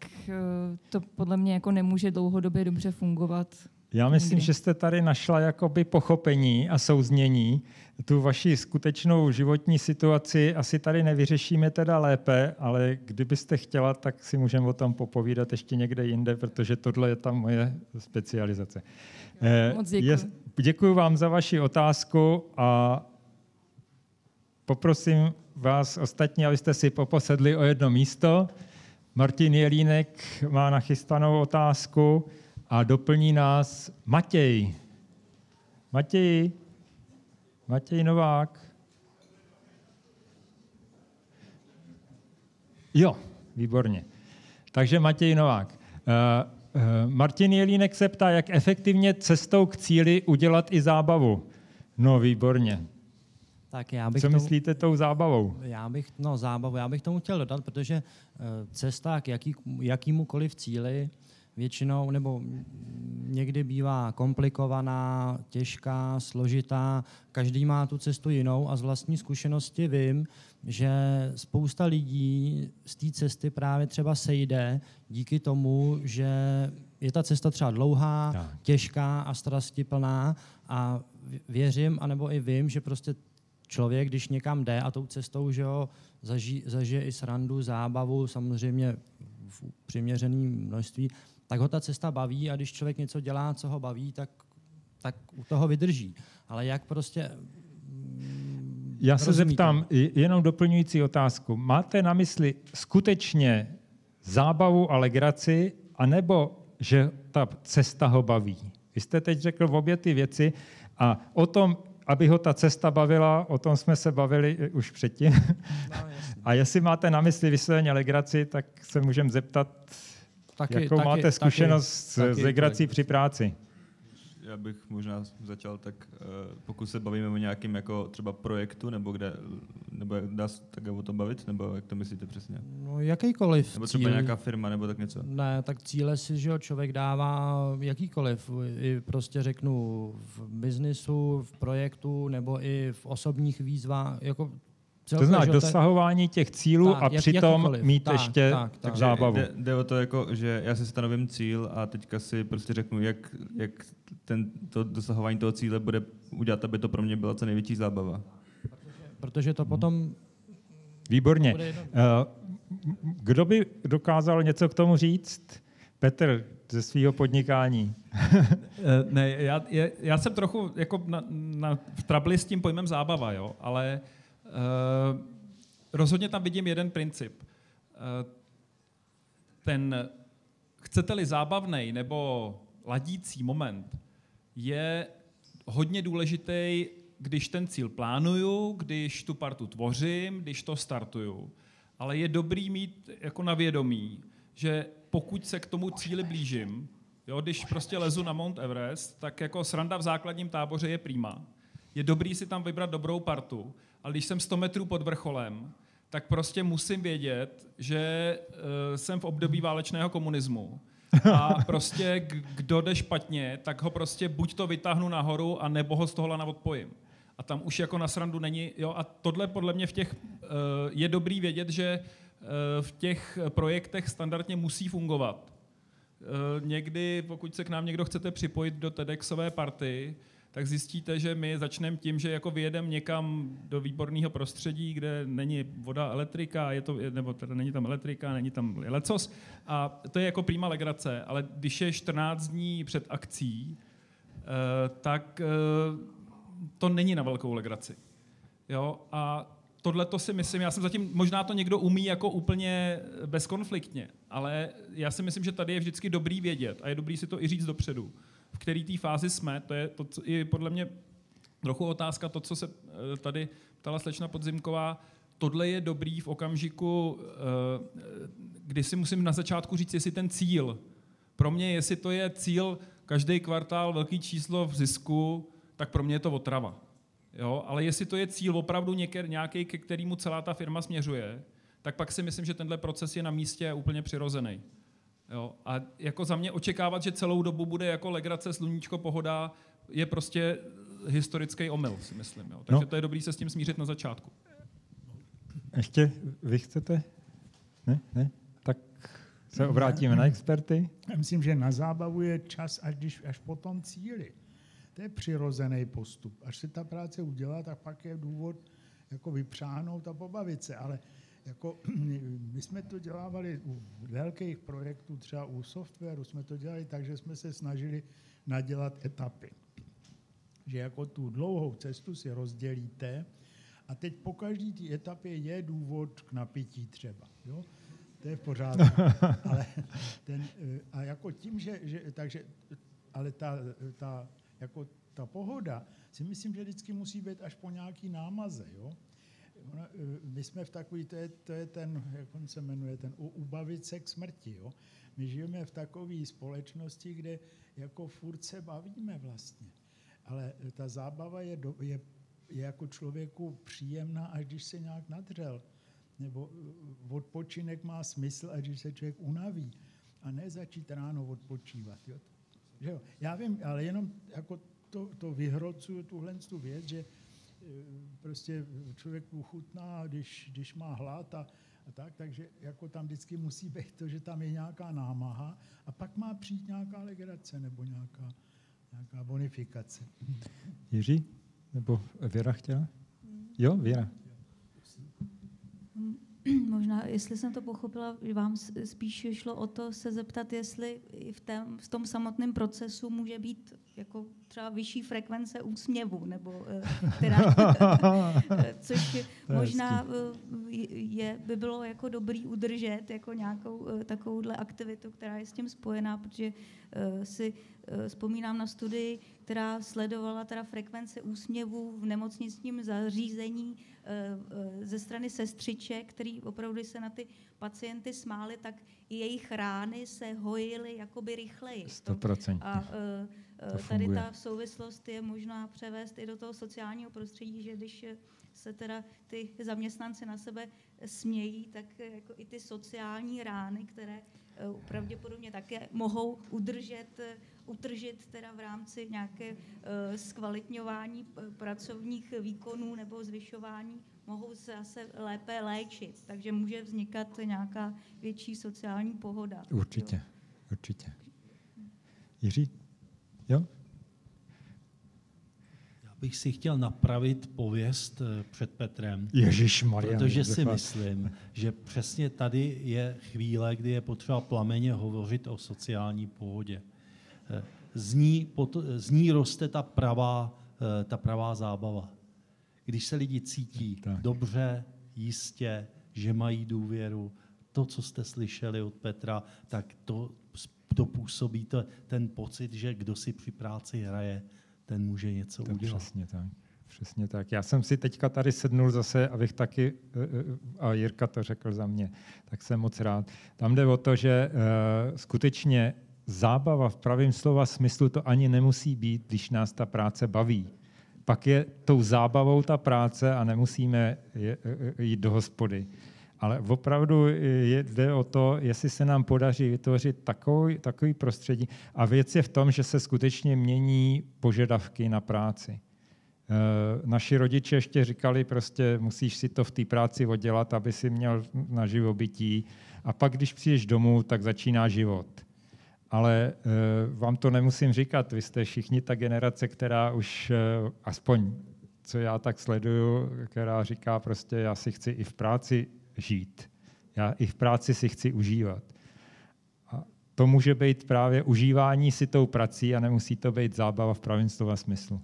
to podle mě jako nemůže dlouhodobě dobře fungovat. Já myslím, že jste tady našla jakoby pochopení a souznění. Tu vaši skutečnou životní situaci asi tady nevyřešíme teda lépe, ale kdybyste chtěla, tak si můžeme o tom popovídat ještě někde jinde, protože tohle je ta moje specializace. Moc děkuji. Děkuji vám za vaši otázku a poprosím vás ostatní, abyste si poposedli o jedno místo. Martin Jelínek má nachystanou otázku a doplní nás Matěj. Matěj Novák. Jo, výborně. Takže Matěj Novák. Martin Jelínek se ptá, jak efektivně cestou k cíli udělat i zábavu. No, výborně. Tak já bych Co myslíte tou zábavou? Zábavu. Já bych tomu chtěl dodat, protože cesta k jakýmukoliv cíli většinou nebo někdy bývá komplikovaná, těžká, složitá. Každý má tu cestu jinou a z vlastní zkušenosti vím, že spousta lidí z té cesty právě třeba sejde díky tomu, že je ta cesta třeba dlouhá, těžká a strastiplná a věřím, anebo i vím, že prostě člověk, když někam jde a tou cestou, že ho zažije i srandu, zábavu, samozřejmě v přiměřeném množství, tak ho ta cesta baví a když člověk něco dělá, co ho baví, tak u toho vydrží. Ale jak prostě... Já se zeptám, jenom doplňující otázku. Máte na mysli skutečně zábavu a legraci, anebo že ta cesta ho baví? Vy jste teď řekl obě ty věci a o tom, aby ho ta cesta bavila, o tom jsme se bavili už předtím. A jestli máte na mysli vysloveně legraci, tak se můžeme zeptat, jakou máte zkušenost s legrací při práci. Já bych možná začal, tak pokud se bavíme o nějakém jako třeba projektu, nebo dá se tak o tom bavit, nebo jak to myslíte přesně? No jakýkoliv nebo třeba nějaká firma, nebo tak něco? Ne, tak cíle si, že člověk dává jakýkoliv. I prostě řeknu v biznisu, v projektu, nebo i v osobních výzvách, jako to znamená dosahování těch cílů a přitom mít ještě zábavu. Jde o to, jako, že já si stanovím cíl a teďka si prostě řeknu, jak to dosahování toho cíle bude udělat, aby to pro mě byla co největší zábava. Protože to potom... Výborně. Kdo by dokázal něco k tomu říct? Petr ze svého podnikání. Ne, já jsem trochu jako v trabli s tím pojmem zábava, jo, ale rozhodně tam vidím jeden princip. Ten, chcete-li zábavnej nebo ladící moment, je hodně důležitý, když ten cíl plánuju, když tu partu tvořím, když to startuju. Ale je dobrý mít jako na vědomí, že pokud se k tomu cíli blížím, jo, když prostě lezu na Mount Everest, tak jako sranda v základním táboře je prima. Je dobrý si tam vybrat dobrou partu, ale když jsem 100 metrů pod vrcholem, tak prostě musím vědět, že jsem v období válečného komunismu. A prostě kdo jde špatně, tak ho prostě buď to vytáhnu nahoru, a nebo ho z toho lana odpojím. A tam už jako na srandu není. Jo, a tohle podle mě je dobrý vědět, že v těch projektech standardně musí fungovat. Někdy, pokud se k nám někdo chcete připojit do TEDxové party, tak zjistíte, že my začneme tím, že jako vyjedeme někam do výborného prostředí, kde není voda, elektrika, nebo teda není tam elektrika, není tam lecos, a to je jako prima legrace, ale když je 14 dní před akcí, tak to není na velkou legraci. Jo? A tohle to si myslím, já jsem zatím, možná to někdo umí jako úplně bezkonfliktně, ale já si myslím, že tady je vždycky dobrý vědět a je dobrý si to i říct dopředu. V které té fázi jsme, to je podle mě trochu otázka, to, co se tady ptala slečna Podzimková, tohle je dobrý v okamžiku, kdy si musím na začátku říct, jestli ten cíl, pro mě, jestli to je cíl každý kvartál velký číslo v zisku, tak pro mě je to otrava. Jo? Ale jestli to je cíl opravdu nějaký, ke kterému celá ta firma směřuje, tak pak si myslím, že tenhle proces je na místě úplně přirozený. Jo? A jako za mě očekávat, že celou dobu bude jako legrace, sluníčko, pohoda, je prostě historický omyl, si myslím. Jo? Takže to je dobrý se s tím smířit na začátku. Ještě vy chcete? Ne? Tak se obrátíme na experty. Já myslím, že na zábavu je čas až po tom cíli. To je přirozený postup. Až se ta práce udělá, tak pak je důvod jako vypřáhnout a pobavit se. Ale jako, my jsme to dělávali u velkých projektů, třeba u softwaru jsme to dělali tak, že jsme se snažili nadělat etapy. Že jako tu dlouhou cestu si rozdělíte a teď po každé té etapě je důvod k napití třeba. Jo? To je v pořádku. Ale a jako tím, ale ta pohoda si myslím, že vždycky musí být až po nějaký námaze. Jo? My jsme v takový, to je ten, jak on se jmenuje, ten ubavit se k smrti. Jo? My žijeme v takové společnosti, kde jako furt se bavíme vlastně. Ale ta zábava je jako člověku příjemná, až když se nějak nadřel. Nebo odpočinek má smysl, až když se člověk unaví. A ne začít ráno odpočívat. Jo? Že jo? Já vím, ale jenom jako to vyhrocuju tuhle věc, že prostě člověk uchutná, když má hlad a tak, takže jako tam vždycky musí být to, že tam je nějaká námaha a pak má přijít nějaká legrace nebo nějaká bonifikace. Jiří? Nebo Věra chtěla? Jo, Věra. Možná, jestli jsem to pochopila, vám spíš šlo o to se zeptat, jestli v tom samotném procesu může být jako třeba vyšší frekvence úsměvu, nebo což možná by bylo jako dobrý udržet jako nějakou takovouhle aktivitu, která je s tím spojená, protože si vzpomínám na studii, která sledovala teda frekvence úsměvu v nemocničním zařízení ze strany sestřiček, který opravdu se na ty pacienty smáli, tak i jejich rány se hojily jakoby rychleji. 100%. A tady ta souvislost je možná převést i do toho sociálního prostředí, že když se teda ty zaměstnanci na sebe smějí, tak jako i ty sociální rány, které pravděpodobně také mohou utržit teda v rámci nějaké zkvalitňování pracovních výkonů nebo zvyšování, mohou se zase lépe léčit. Takže může vznikat nějaká větší sociální pohoda. Určitě. Jiří? Jo? Já bych si chtěl napravit pověst před Petrem. Ježišmarja. Protože si myslím, že přesně tady je chvíle, kdy je potřeba plameně hovořit o sociální pohodě. Z ní roste ta pravá zábava. Když se lidi cítí dobře, jistě, že mají důvěru, to, co jste slyšeli od Petra, tak to působí ten pocit, že kdo si při práci hraje, ten může něco udělat. Přesně tak. Já jsem si teďka tady sednul zase, abych taky, a Jirka to řekl za mě, tak jsem moc rád. Tam jde o to, že skutečně zábava v pravém slova smyslu to ani nemusí být, když nás ta práce baví. Pak je tou zábavou ta práce a nemusíme jít do hospody. Ale opravdu jde o to, jestli se nám podaří vytvořit takový prostředí. A věc je v tom, že se skutečně mění požadavky na práci. Naši rodiče ještě říkali, prostě musíš si to v té práci oddělat, aby si měl na živobytí. A pak, když přijdeš domů, tak začíná život. Ale vám to nemusím říkat, vy jste všichni ta generace, která už, aspoň co já tak sleduju, která říká prostě, já si chci i v práci žít. Já i v práci si chci užívat. A to může být právě užívání si tou prací a nemusí to být zábava v pravém slova smyslu.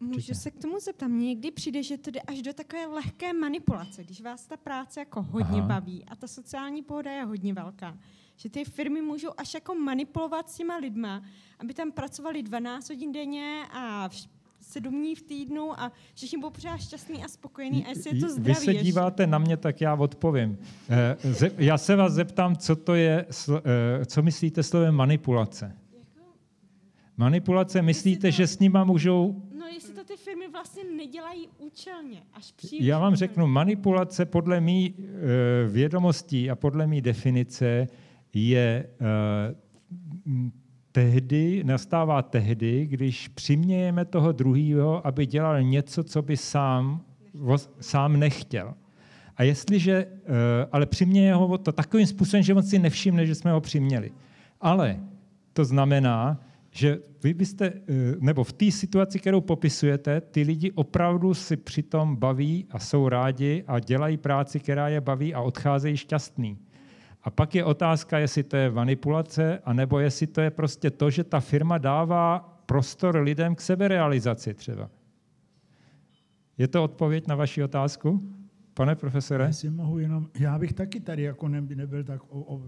Můžu se k tomu zeptat. Mně někdy přijde, že to jde až do takové lehké manipulace, když vás ta práce jako hodně baví a ta sociální pohoda je hodně velká, Že ty firmy můžou až jako manipulovat s těma lidma, aby tam pracovali 12 hodin denně a 7 dní v týdnu a všichni budou pořád šťastný a spokojený a jestli je to zdraví. Vy se díváte na mě, tak já odpovím. Já se vás zeptám, co to je, co myslíte slovem manipulace? Manipulace, myslíte, že s nima můžou... No, jestli to ty firmy vlastně nedělají účelně, až příliš. Já vám řeknu, manipulace podle mý vědomostí a podle mý definice je nastává tehdy, když přimějeme toho druhého, aby dělal něco, co by sám nechtěl. A jestliže, ale přiměje ho to takovým způsobem, že on si nevšimne, že jsme ho přiměli. Ale to znamená, že vy byste, nebo v té situaci, kterou popisujete, ty lidi opravdu si přitom baví a jsou rádi a dělají práci, která je baví a odcházejí šťastný. A pak je otázka, jestli to je manipulace, anebo jestli to je prostě to, že ta firma dává prostor lidem k seberealizaci třeba. Je to odpověď na vaši otázku, pane profesore? Jestli mohu jenom, já bych taky tady jako nebyl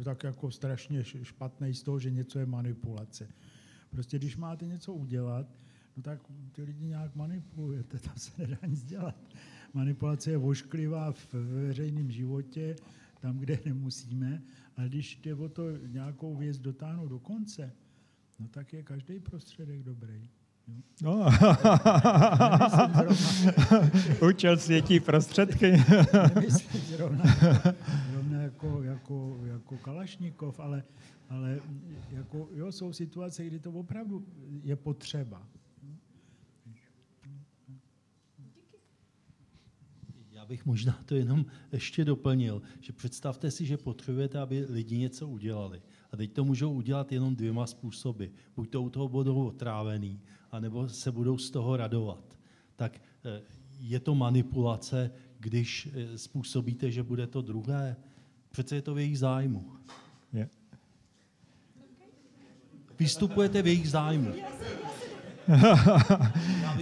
tak jako strašně špatný z toho, že něco je manipulace. Prostě když máte něco udělat, no tak ty lidi nějak manipulujete, tam se nedá nic dělat. Manipulace je ošklivá v veřejném životě, tam, kde nemusíme, ale když jde o to nějakou věc dotáhnout do konce, no tak je každý prostředek dobrý. No. Účel světí prostředky. Nemyslím zrovna jako Kalašnikov, ale jako, jo, jsou situace, kdy to opravdu je potřeba. Já bych možná to jenom ještě doplnil, že představte si, že potřebujete, aby lidi něco udělali. A teď to můžou udělat jenom 2 způsoby. Buď to u toho budou otrávený, anebo se budou z toho radovat. Tak je to manipulace, když způsobíte, že bude to druhé. Přece je to v jejich zájmu. Je. Vystupujete v jejich zájmu.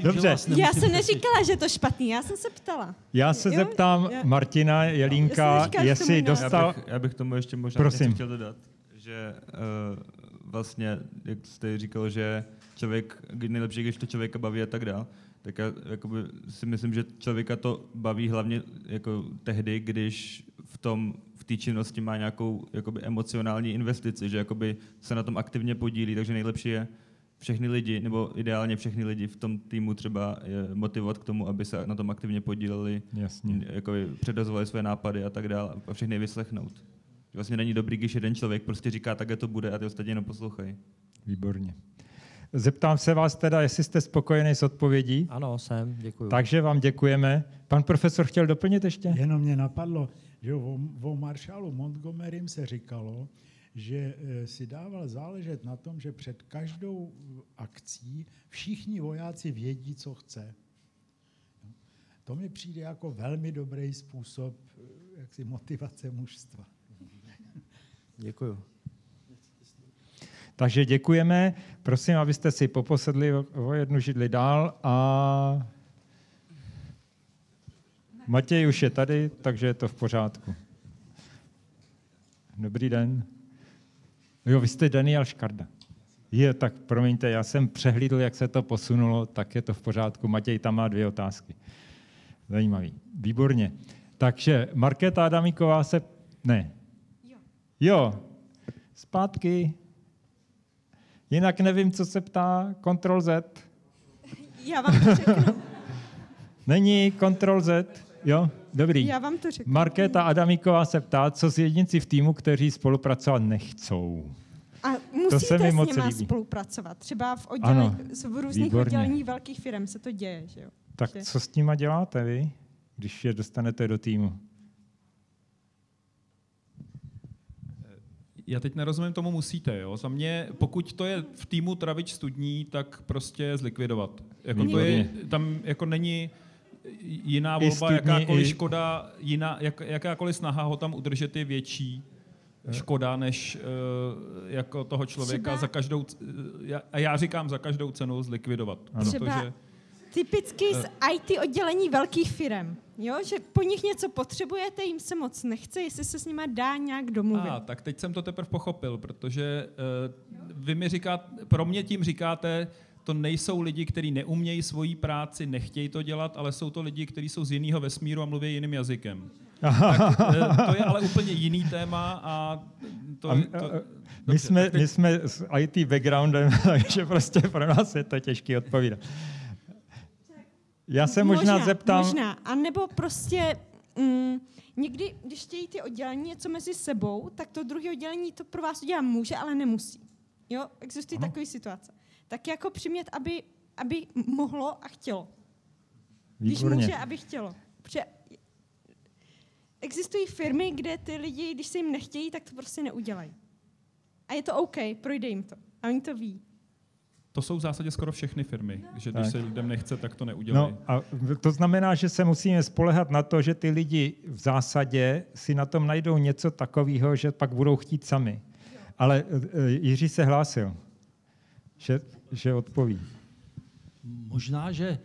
Dobře. Já jsem neříkala, že je to špatný, já jsem se ptala. Já se zeptám Martina Jelínka, jestli dostal... Já bych tomu ještě možná chtěl dodat, že vlastně, jak jste říkal, že člověk, nejlepší, když to člověka baví a tak dál, tak já si myslím, že člověka to baví hlavně jako tehdy, když v té činnosti má nějakou jakoby emocionální investici, že jakoby se na tom aktivně podílí, takže nejlepší je všechny lidi, nebo ideálně všechny lidi v tom týmu třeba motivovat k tomu, aby se na tom aktivně podíleli, jakoby předozvali své nápady a tak dále a všechny vyslechnout. Vlastně není dobrý, když jeden člověk prostě říká, takhle to bude a ty ostatní jenom poslouchají. Výborně. Zeptám se vás teda, jestli jste spokojený s odpovědí. Ano, jsem, děkuji. Takže vám děkujeme. Pan profesor chtěl doplnit ještě? Jenom mě napadlo, že o marshalu Montgomerym se říkalo, že si dával záležet na tom, že před každou akcí všichni vojáci vědí, co chce. To mi přijde jako velmi dobrý způsob jaksi motivace mužstva. Děkuju. Takže děkujeme. Prosím, abyste si poposedli o jednu židli dál a Matěj už je tady, takže je to v pořádku. Dobrý den. Jo, vy jste Daniel Škarda. Tak promiňte, já jsem přehlídl, jak se to posunulo, tak je to v pořádku. Matěj tam má 2 otázky. Zajímavý. Výborně. Takže Markéta Adamíková se... Ne. Jo. Zpátky. Jinak nevím, co se ptá. Ctrl Z. Já vám to řeknu. Není Ctrl Z. Jo, dobrý. Já vám to řeknu. Markéta Adamíková se ptá, co s jedinci v týmu, kteří spolupracovat nechcou. A musíte s nima spolupracovat. Třeba v různých odděleních velkých firm se to děje. Že jo? Tak co s nima děláte vy, když je dostanete do týmu? Já teď nerozumím tomu musíte. Jo? Za mě, pokud to je v týmu Travič Studní, tak prostě zlikvidovat. Jako to je, tam jako není jiná volba, jakákoliv škoda, jakákoliv snaha ho tam udržet je větší škoda, než jako toho člověka za každou, a já říkám za každou cenu zlikvidovat. Protože typicky z IT oddělení velkých firem. Jo, že po nich něco potřebujete, jim se moc nechce, jestli se s nimi dá nějak domluvit. Tak teď jsem to teprve pochopil, protože vy mi říkáte, pro mě tím říkáte, to nejsou lidi, kteří neumějí svoji práci, nechtějí to dělat, ale jsou to lidi, kteří jsou z jiného vesmíru a mluví jiným jazykem. Tak, to je ale úplně jiný téma a my jsme s IT backgroundem, takže prostě pro nás je to těžké odpovídat. Já se možná zeptám... Možná, a nebo prostě někdy, když chtějí ty oddělení něco mezi sebou, tak to druhé oddělení to pro vás udělat může, ale nemusí. Jo, existují takové situace. Tak jako přimět, aby mohlo a chtělo. Výborně. Když může, aby chtělo. Protože existují firmy, kde ty lidi, když se jim nechtějí, tak to prostě neudělají. A je to OK, projde jim to. A oni to ví. To jsou v zásadě skoro všechny firmy, že když se lidem nechce, tak to neudělají. No a to znamená, že se musíme spoléhat na to, že ty lidi v zásadě si na tom najdou něco takového, že pak budou chtít sami. Ale Jiří se hlásil, že odpoví. Možná, že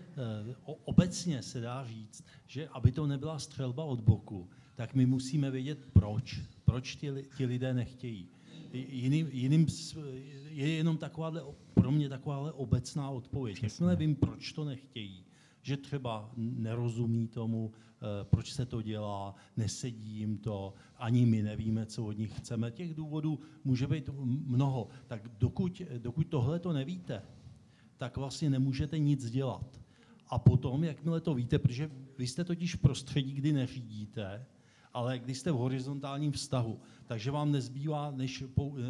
obecně se dá říct, že aby to nebyla střelba od boku, tak my musíme vědět proč ti lidé nechtějí. Je jenom pro mě takováhle obecná odpověď. Jakmile vím, proč to nechtějí, že třeba nerozumí tomu, proč se to dělá, nesedí jim to, ani my nevíme, co od nich chceme. Těch důvodů může být mnoho. Tak dokud tohle to nevíte, tak vlastně nemůžete nic dělat. A potom, jakmile to víte, protože vy jste totiž v prostředí, kdy neřídíte, ale když jste v horizontálním vztahu, takže vám nezbývá, než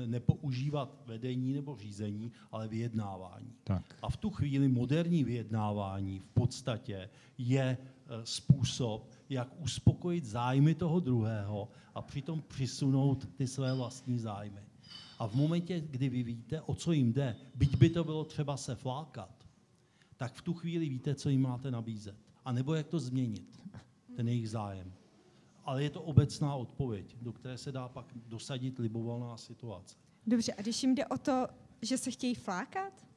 nepoužívat vedení nebo řízení, ale vyjednávání. Tak. A v tu chvíli moderní vyjednávání v podstatě je způsob, jak uspokojit zájmy toho druhého a přitom přisunout ty své vlastní zájmy. A v momentě, kdy vy víte, o co jim jde, byť by to bylo třeba se flákat, tak v tu chvíli víte, co jim máte nabízet. A nebo jak to změnit, ten jejich zájem. Ale je to obecná odpověď, do které se dá pak dosadit libovolná situace. Dobře, a když jim jde o to, že se chtějí flákat?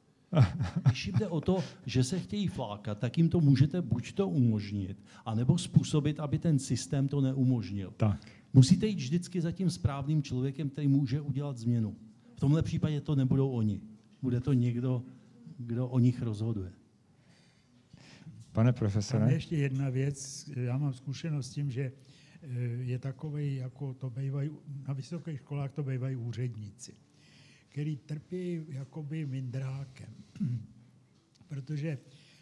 Když jim jde o to, že se chtějí flákat, tak jim to můžete buď to umožnit, anebo způsobit, aby ten systém to neumožnil. Tak. Musíte jít vždycky za tím správným člověkem, který může udělat změnu. V tomhle případě to nebudou oni. Bude to někdo, kdo o nich rozhoduje. Pane profesore? Tam je ještě jedna věc. Já mám zkušenost s tím, že je takovej, jako to bývají, na vysokých školách to bývají úředníci, který trpí jakoby mindrákem, protože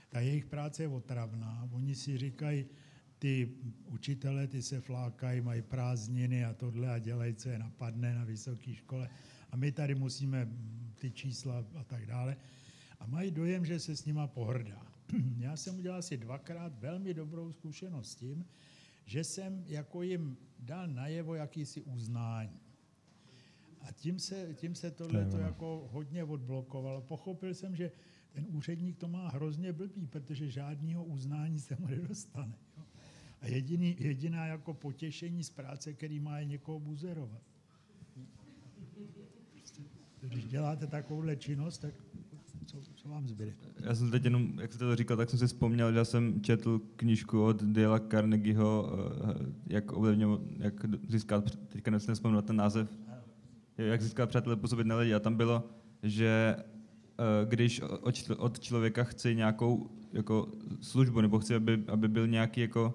ta jejich práce je otravná. Oni si říkají, ty učitelé, ty se flákají, mají prázdniny a tohle a dělají, co je napadne na vysoké škole. A my tady musíme ty čísla a tak dále. A mají dojem, že se s nima pohrdá. Já jsem udělal asi 2krát velmi dobrou zkušenost s tím, že jsem jako jim dal najevo jakýsi uznání. A tím se tohle jako hodně odblokovalo. Pochopil jsem, že ten úředník to má hrozně blbý, protože žádného uznání se mu nedostane. Jo? A jediná jako potěšení z práce, který má, je někoho buzerovat. Když děláte takovouhle činnost, tak co vám zbyde? Já jsem teď jenom, jak jste to říkal, tak jsem si vzpomněl, že jsem četl knížku od Dale'a Carnegieho, jak získat, teďka nespomínám na ten název, jak získat přátelé, působit na lidi. A tam bylo, že když od člověka chci nějakou jako službu, nebo chci, aby byl nějaký jako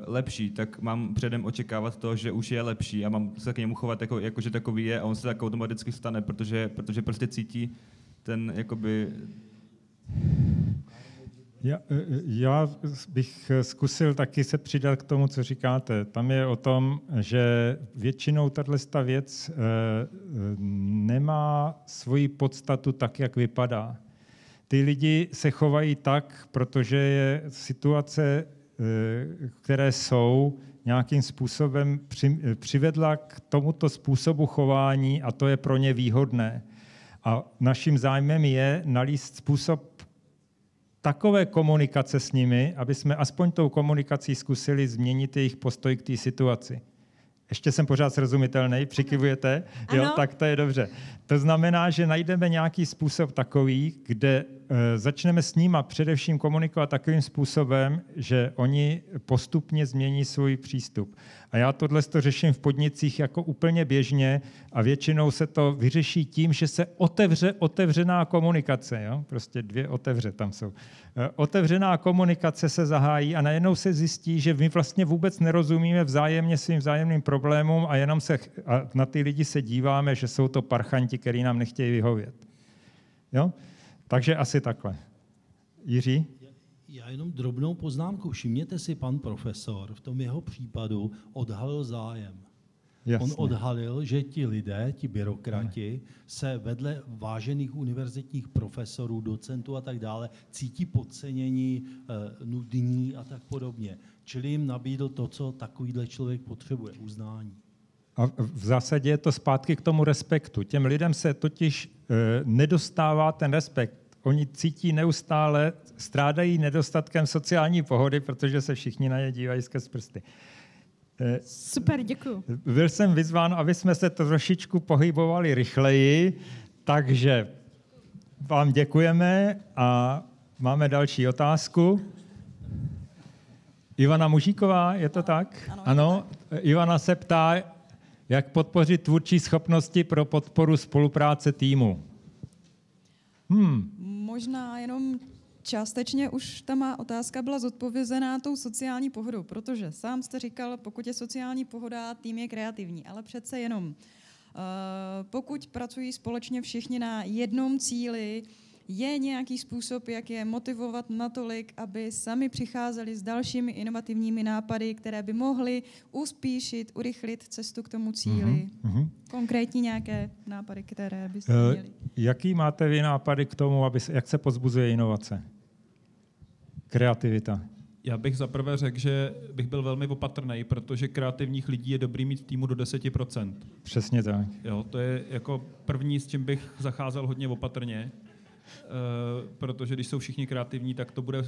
lepší, tak mám předem očekávat to, že už je lepší a mám se k němu chovat jako že takový je a on se tak automaticky stane, protože prostě cítí ten jakoby... Já bych zkusil taky se přidat k tomu, co říkáte. Tam je o tom, že většinou tato věc nemá svoji podstatu tak, jak vypadá. Ty lidi se chovají tak, protože je situace, které jsou, nějakým způsobem přivedla k tomuto způsobu chování a to je pro ně výhodné. A naším zájmem je nalíst způsob takové komunikace s nimi, aby jsme aspoň tou komunikací zkusili změnit jejich postoj k té situaci. Ještě jsem pořád srozumitelný, přikivujete? Jo, tak to je dobře. To znamená, že najdeme nějaký způsob takový, kde začneme s nima především komunikovat takovým způsobem, že oni postupně změní svůj přístup. A já tohle řeším v podnicích jako úplně běžně a většinou se to vyřeší tím, že se otevřená komunikace. Jo? Prostě 2 otevře tam jsou. Otevřená komunikace se zahájí a najednou se zjistí, že my vlastně vůbec nerozumíme vzájemně svým vzájemným problémům a jenom na ty lidi se díváme, že jsou to parchanti, který nám nechtějí vyhovět. Jo? Takže asi takhle. Jiří? Já jenom drobnou poznámku. Všimněte si, pan profesor v tom jeho případu odhalil zájem. Jasně. On odhalil, že ti lidé, ti byrokrati, se vedle vážených univerzitních profesorů, docentů a tak dále cítí podcenění, nudní a tak podobně. Čili jim nabídl to, co takovýhle člověk potřebuje, uznání. A v zásadě je to zpátky k tomu respektu. Těm lidem se totiž nedostává ten respekt. Oni cítí neustále, strádají nedostatkem sociální pohody, protože se všichni na ně dívají skrz prsty. Super, děkuju. Byl jsem vyzván, aby jsme se trošičku pohybovali rychleji, takže vám děkujeme a máme další otázku. Ivana Mužíková, je to tak? Ano. Ivana se ptá, jak podpořit tvůrčí schopnosti pro podporu spolupráce týmu. Možná jenom částečně už ta má otázka byla zodpovězená tou sociální pohodou, protože sám jste říkal, pokud je sociální pohoda, tým je kreativní, ale přece jenom pokud pracují společně všichni na jednom cíli, je nějaký způsob, jak je motivovat natolik, aby sami přicházeli s dalšími inovativními nápady, které by mohly uspíšit, urychlit cestu k tomu cíli. Konkrétní nějaké nápady, které byste měli. Jaký máte vy nápady k tomu, jak se povzbuzuje inovace? Kreativita. Já bych zaprvé řekl, že bych byl velmi opatrný, protože kreativních lidí je dobrý mít v týmu do 10%. Přesně tak. Jo, to je jako první, s čím bych zacházel hodně opatrně. Protože když jsou všichni kreativní, tak to bude,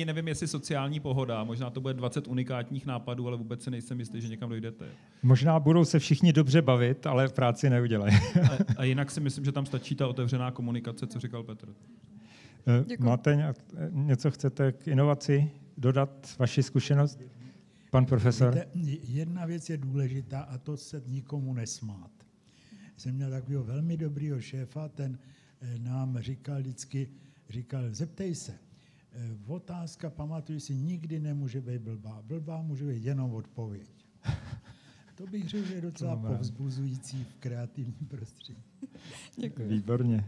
nevím, jestli sociální pohoda, možná to bude 20 unikátních nápadů, ale vůbec si nejsem jistý, že někam dojdete. Možná budou se všichni dobře bavit, ale práci neudělají. A jinak si myslím, že tam stačí ta otevřená komunikace, co říkal Petr. Máte něco, chcete k inovaci dodat, vaši zkušenost? Pan profesor? Jedna věc je důležitá a to se nikomu nesmát. Jsem měl takového velmi dobrýho šéfa, ten nám vždycky říkal, zeptej se, otázka, pamatuj si, nikdy nemůže být blbá. Blbá může být jenom odpověď. To bych řekl, že je docela povzbuzující v kreativním prostředí. Děkuji. Výborně.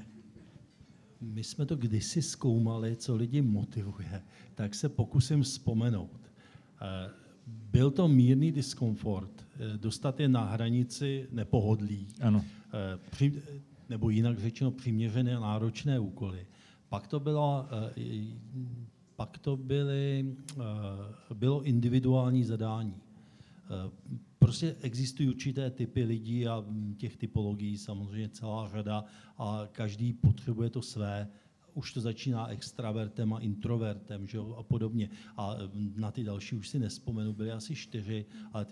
My jsme to kdysi zkoumali, co lidi motivuje, tak se pokusím vzpomenout. Byl to mírný diskomfort, dostat je na hranici nepohodlí. Ano. Nebo jinak řečeno přiměřené a náročné úkoly. Pak to bylo individuální zadání. Prostě existují určité typy lidí a těch typologií samozřejmě celá řada a každý potřebuje to své. Už to začíná extravertem a introvertem, že jo, a podobně. A na ty další už si nevzpomenu, byly asi 4, ale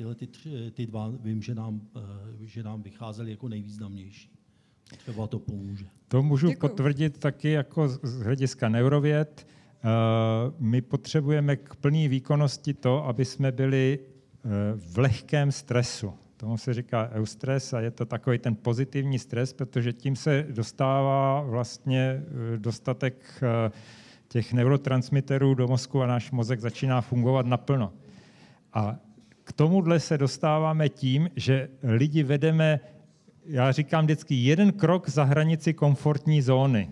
ty 2 vím, že nám vycházely jako nejvýznamnější. Třeba to pomůže. To můžu potvrdit taky jako z hlediska neurověd. My potřebujeme k plné výkonnosti to, aby jsme byli v lehkém stresu. Tomu se říká eustres a je to takový ten pozitivní stres, protože tím se dostává vlastně dostatek těch neurotransmiterů do mozku a náš mozek začíná fungovat naplno. A k tomuhle se dostáváme tím, že lidi vedeme, já říkám vždycky, 1 krok za hranici komfortní zóny.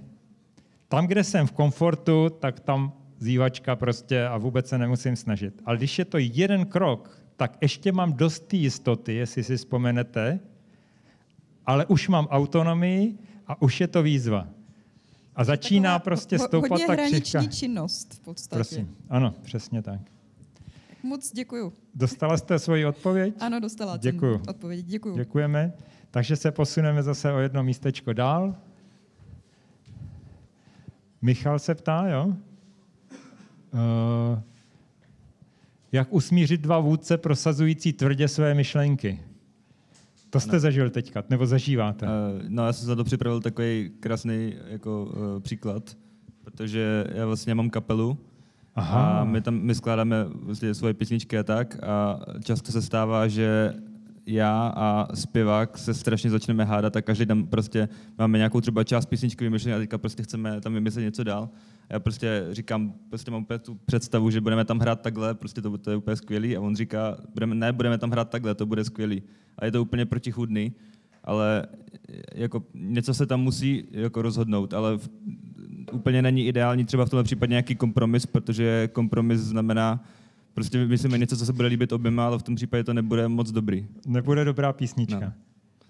Tam, kde jsem v komfortu, tak tam zývačka prostě a vůbec se nemusím snažit. Ale když je to 1 krok, tak ještě mám dost té jistoty, jestli si vzpomenete, ale už mám autonomii a už je to výzva. A začíná prostě stoupat hodně tak hraniční činnost v podstatě. Prosím, ano, přesně tak. Moc děkuju. Dostala jste svoji odpověď? Ano, dostala jsem odpověď. Děkuju. Děkujeme. Takže se posuneme zase o 1 místečko dál. Michal se ptá, jo? Jak usmířit dva vůdce prosazující tvrdě své myšlenky? To jste zažil teďka, nebo zažíváte? No, já jsem za to připravil takový krásný příklad, protože já vlastně mám kapelu. Aha. A my skládáme vlastně svoje písničky a tak a často se stává, že já a zpěvák se strašně začneme hádat a každý tam prostě máme nějakou třeba část písničky vymyšlené a teďka prostě chceme tam vymyslet něco dál. A já prostě říkám, prostě mám úplně tu představu, že budeme tam hrát takhle, prostě to je úplně skvělý a on říká, budeme tam hrát takhle, to bude skvělý. A je to úplně protichůdný, ale jako něco se tam musí jako rozhodnout, ale úplně není ideální třeba v tomhle případě nějaký kompromis, protože kompromis znamená, prostě myslíme něco, co se bude líbit oběma, ale v tom případě to nebude moc dobrý. Nebude dobrá písnička. No.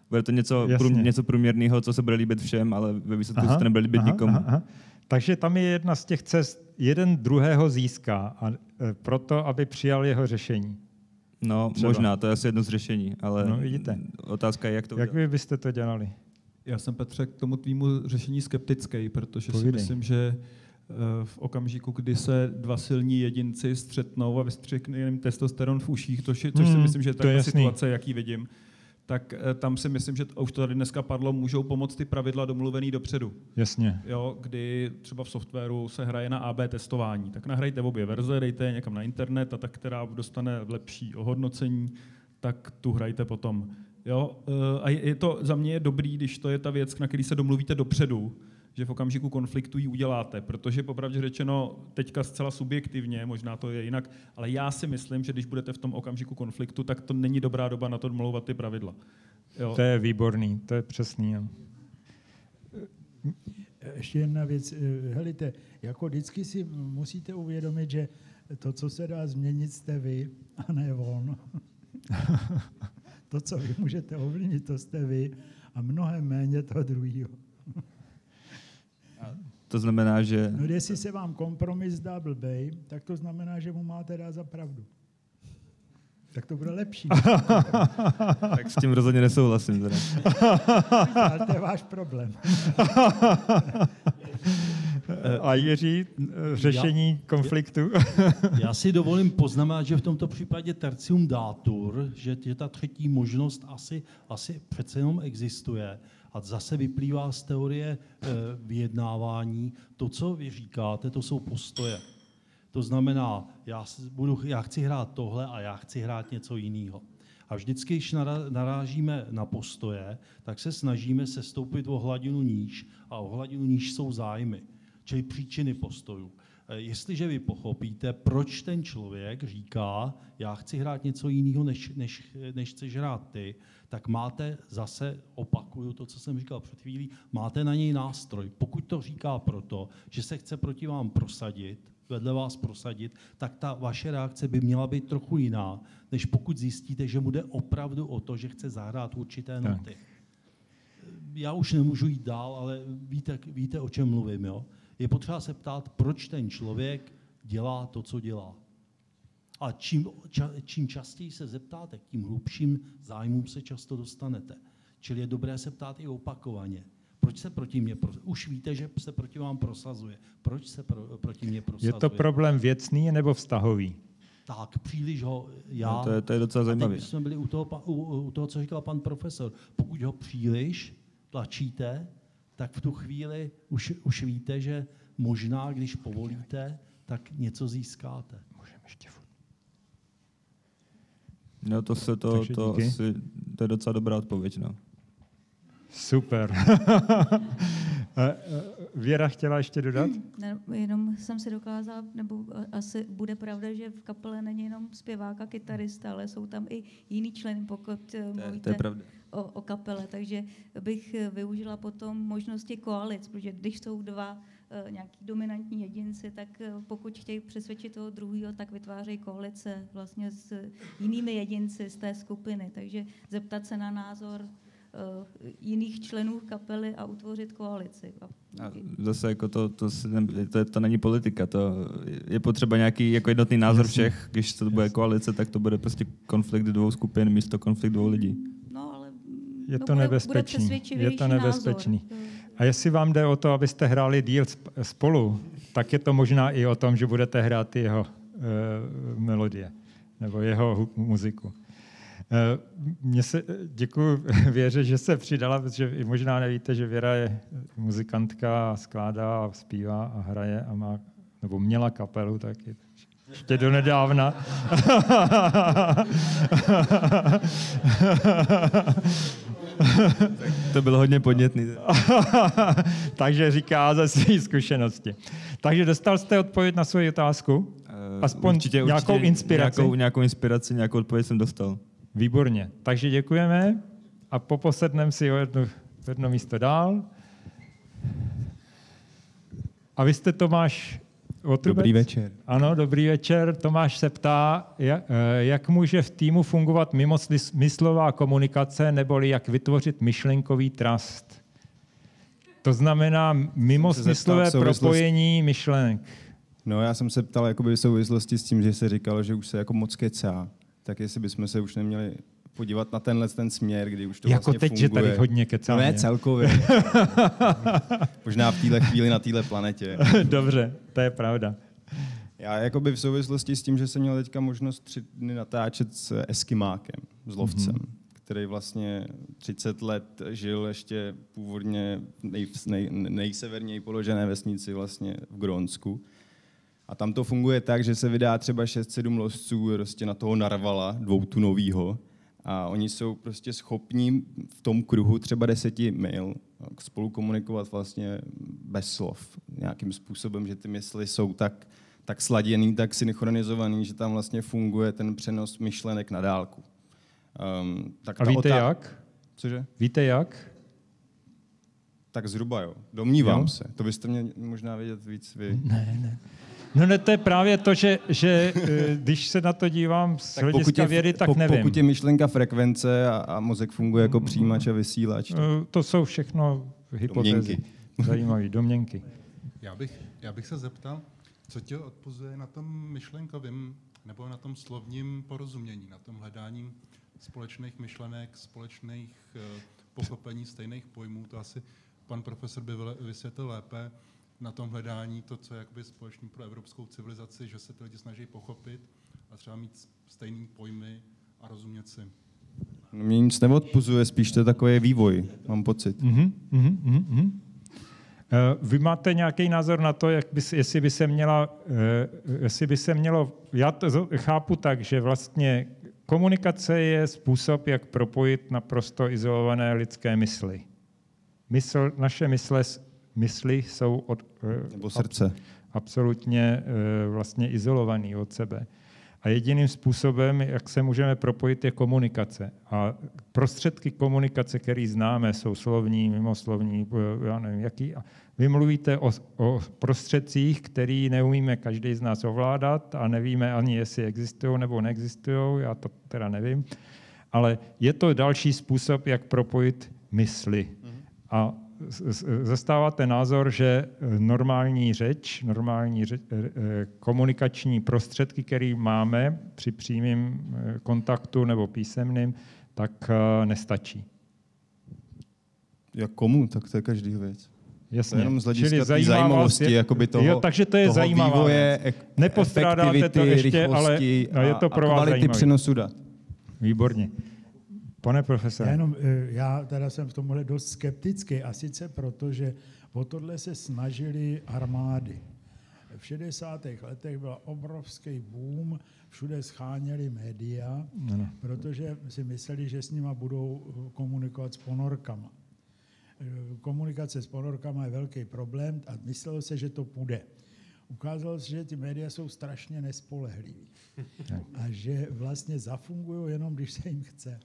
Bude to něco průměrného, co se bude líbit všem, ale ve výsledku se to nebude líbit nikomu. Aha. Takže tam je jedna z těch cest, jeden druhého získá a proto, aby přijal jeho řešení. No, třeba. Možná, to je asi jedno z řešení, ale no, vidíte. Otázka je, jak to Jak vy byste to dělali? Já jsem, Petře, k tomu tvýmu řešení skeptický, protože si myslím, že v okamžiku, kdy se dva silní jedinci střetnou a vystřikne jim testosteron v uších, což si myslím, že je ta situace, jaký vidím, tak tam si myslím, že už to tady dneska padlo, můžou pomoct ty pravidla domluvený dopředu. Jasně. Jo, kdy třeba v softwaru se hraje na AB testování, tak nahrajte obě verze, dejte je někam na internet a ta, která dostane lepší ohodnocení, tak tu hrajte potom. Jo, a je to za mě je dobrý, když to je ta věc, na který se domluvíte dopředu, že v okamžiku konfliktu ji uděláte, protože popravdě řečeno teďka zcela subjektivně, možná to je jinak, ale já si myslím, že když budete v tom okamžiku konfliktu, tak to není dobrá doba na to domlouvat ty pravidla. Jo. To je výborný, to je přesný. Jo. Ještě jedna věc, helejte, jako vždycky si musíte uvědomit, že to, co se dá změnit, jste vy a ne on. To, co vy můžete ovlivnit, to jste vy a mnohem méně toho druhého. To znamená, že... No, jestli se vám kompromis zdá blbej, tak to znamená, že mu máte dát za pravdu. Tak to bude lepší. Tak s tím rozhodně nesouhlasím. Ale to je váš problém. A Jiří, řešení konfliktu? Já si dovolím poznamenat, že v tomto případě tertium datur, že ta třetí možnost asi přece jenom existuje. A zase vyplývá z teorie vyjednávání. To, co vy říkáte, to jsou postoje. To znamená, já chci hrát tohle a já chci hrát něco jiného. A vždycky, když narážíme na postoje, tak se snažíme sestoupit o hladinu níž a o hladinu níž jsou zájmy, čili příčiny postojů. Jestliže vy pochopíte, proč ten člověk říká, já chci hrát něco jiného, než chceš hrát ty, tak máte zase, opakuju to, co jsem říkal před chvílí, máte na něj nástroj. Pokud to říká proto, že se chce proti vám prosadit, vedle vás prosadit, tak ta vaše reakce by měla být trochu jiná, než pokud zjistíte, že mu jde opravdu o to, že chce zahrát určité noty. Já už nemůžu jít dál, ale víte, o čem mluvím. Jo? Je potřeba se ptát, proč ten člověk dělá to, co dělá. A čím častěji se zeptáte, tím hlubším zájmům se často dostanete. Čili je dobré se ptát i opakovaně. Proč se proti mně prosazuje? Už víte, že se proti vám prosazuje. Proč se proti mně prosazuje? Je to problém věcný nebo vztahový? Tak, příliš ho to je docela zajímavé. Teď jsme byli u toho, co říkal pan profesor. Pokud ho příliš tlačíte, tak v tu chvíli už víte, že možná, když povolíte, tak něco získáte. Můžeme ještě furt. No to je docela dobrá odpověď. No. Super. Věra chtěla ještě dodat? Ne, jenom jsem si dokázala, nebo asi bude pravda, že v kapele není jenom zpěvák a kytarista, ale jsou tam i jiný členy, pokud mluvíte o kapele. Takže bych využila potom možnosti koalic, protože když jsou dva nějaký dominantní jedinci, tak pokud chtějí přesvědčit toho druhého, tak vytvářejí koalice vlastně s jinými jedinci z té skupiny. Takže zeptat se na názor jiných členů kapely a utvořit koalici. A zase jako to není politika, to je potřeba nějaký jako jednotný názor všech, když to bude koalice, tak to bude prostě konflikt dvou skupin místo konflikt dvou lidí. No, ale je to nebezpečný. Je to nebezpečný. A jestli vám jde o to, abyste hráli díl spolu, tak je to možná i o tom, že budete hrát jeho melodie. nebo jeho muziku. Děkuji Věře, že se přidala, protože i možná nevíte, že Věra je muzikantka, skládá a zpívá a hraje a má, nebo měla kapelu taky. Ještě do nedávna. To bylo hodně podnětný. Takže říká ze své zkušenosti. Takže dostal jste odpověď na svou otázku? Aspoň určitě, nějakou inspiraci? Nějakou inspiraci, nějakou odpověď jsem dostal. Výborně. Takže děkujeme a poposedneme si jedno místo dál. A vy jste Tomáš Votrubec? Dobrý večer. Ano, dobrý večer. Tomáš se ptá, jak může v týmu fungovat mimosmyslová komunikace, neboli jak vytvořit myšlenkový trust. To znamená mimosmyslové propojení myšlenek. No, já jsem se ptal jakoby v souvislosti s tím, že se říkalo, že už se jako moc kecá, tak jestli bychom se už neměli podívat na ten směr, kdy už to jako vlastně teď, funguje. Že tady hodně kecáme. No ne, celkově. Možná v téhle chvíli na téhle planetě. Dobře, to je pravda. Já jakoby v souvislosti s tím, že jsem měl teďka možnost 3 dny natáčet s Eskimákem, s lovcem, který vlastně 30 let žil ještě původně nejseverněji položené vesnici vlastně v Grónsku. A tam to funguje tak, že se vydá třeba 6-7 lovců prostě na toho narvala 2tunovýho a oni jsou prostě schopní v tom kruhu třeba 10 mil spolu komunikovat vlastně bez slov. Nějakým způsobem, že ty mysli jsou tak sladěný, tak synchronizovaný, že tam vlastně funguje ten přenos myšlenek na dálku. A víte jak? Cože? Víte jak? Tak zhruba jo. Domnívám se. To byste mě možná vědět víc vy. Ne. No ne, to je právě to, že když se na to dívám z hlediska vědy, tak nevím. Pokud je myšlenka frekvence a mozek funguje jako přijímač a vysílač. To jsou všechno hypotézy. Zajímavé domněnky. Já bych se zeptal, co tě odpozuje na tom myšlenkovém nebo na tom slovním porozumění, na tom hledání společných myšlenek, společných pochopení stejných pojmů. To asi pan profesor by vysvětlil lépe. Na tom hledání to, co je jakoby společný pro evropskou civilizaci, že se ty lidi snaží pochopit a třeba mít stejný pojmy a rozumět si. Mě nic neodpuzuje, spíš to je takový vývoj, mám pocit. Vy máte nějaký názor na to, jestli by se mělo, já to chápu tak, že vlastně komunikace je způsob, jak propojit naprosto izolované lidské mysli. Naše mysli jsou nebo srdce. Absolutně vlastně izolovaný od sebe. A jediným způsobem, jak se můžeme propojit, je komunikace. A prostředky komunikace, které známe, jsou slovní, mimoslovní, já nevím jaký. Vy mluvíte o prostředcích, které neumíme každý z nás ovládat a nevíme ani, jestli existují nebo neexistují, já to teda nevím. Ale je to další způsob, jak propojit mysli. A zastáváte názor, že normální komunikační prostředky, které máme při přímém kontaktu nebo písemným, tak nestačí. Jak komu? Tak to je každý věc. Jasně. To je jenom z hlediska té zajímavosti, jakoby toho, takže to je zajímavá vývoje, nepostrádáte to ještě, ale je to pro vás zajímavé. Přenosu dat. Výborně. Pane profesore. Já teda jsem v tomhle dost skeptický, a sice proto, že o tohle se snažily armády. V 60. letech byl obrovský boom, všude scháněli média, protože si mysleli, že s nima budou komunikovat s ponorkama. Komunikace s ponorkama je velký problém a myslelo se, že to půjde. Ukázalo se, že ty média jsou strašně nespolehlivý a že vlastně zafungují jenom, když se jim chce.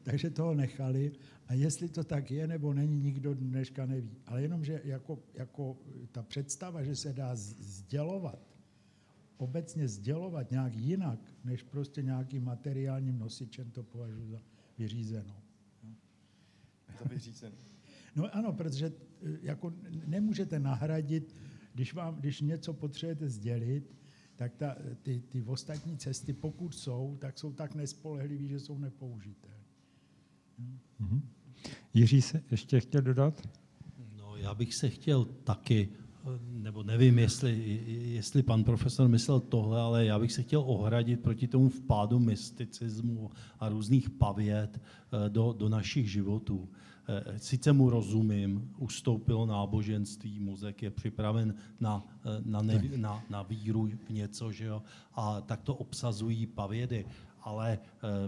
Takže toho nechali a jestli to tak je nebo není, nikdo dneška neví. Ale jenom, že jako ta představa, že se dá obecně sdělovat nějak jinak, než prostě nějakým materiálním nosičem, to považuji za vyřízenou. Za vyřízenou. No ano, protože jako nemůžete nahradit, když něco potřebujete sdělit, tak ty ostatní cesty, pokud jsou, tak jsou tak nespolehlivý, že jsou nepoužitelné. Jiří se ještě chtěl dodat? No, já bych se chtěl taky nebo nevím, jestli pan profesor myslel tohle, ale já bych se chtěl ohradit proti tomu vpádu mysticismu a různých pavěd do našich životů. Sice mu rozumím, ustoupilo náboženství, mozek je připraven na víru v něco, že jo? A tak to obsazují pavědy, ale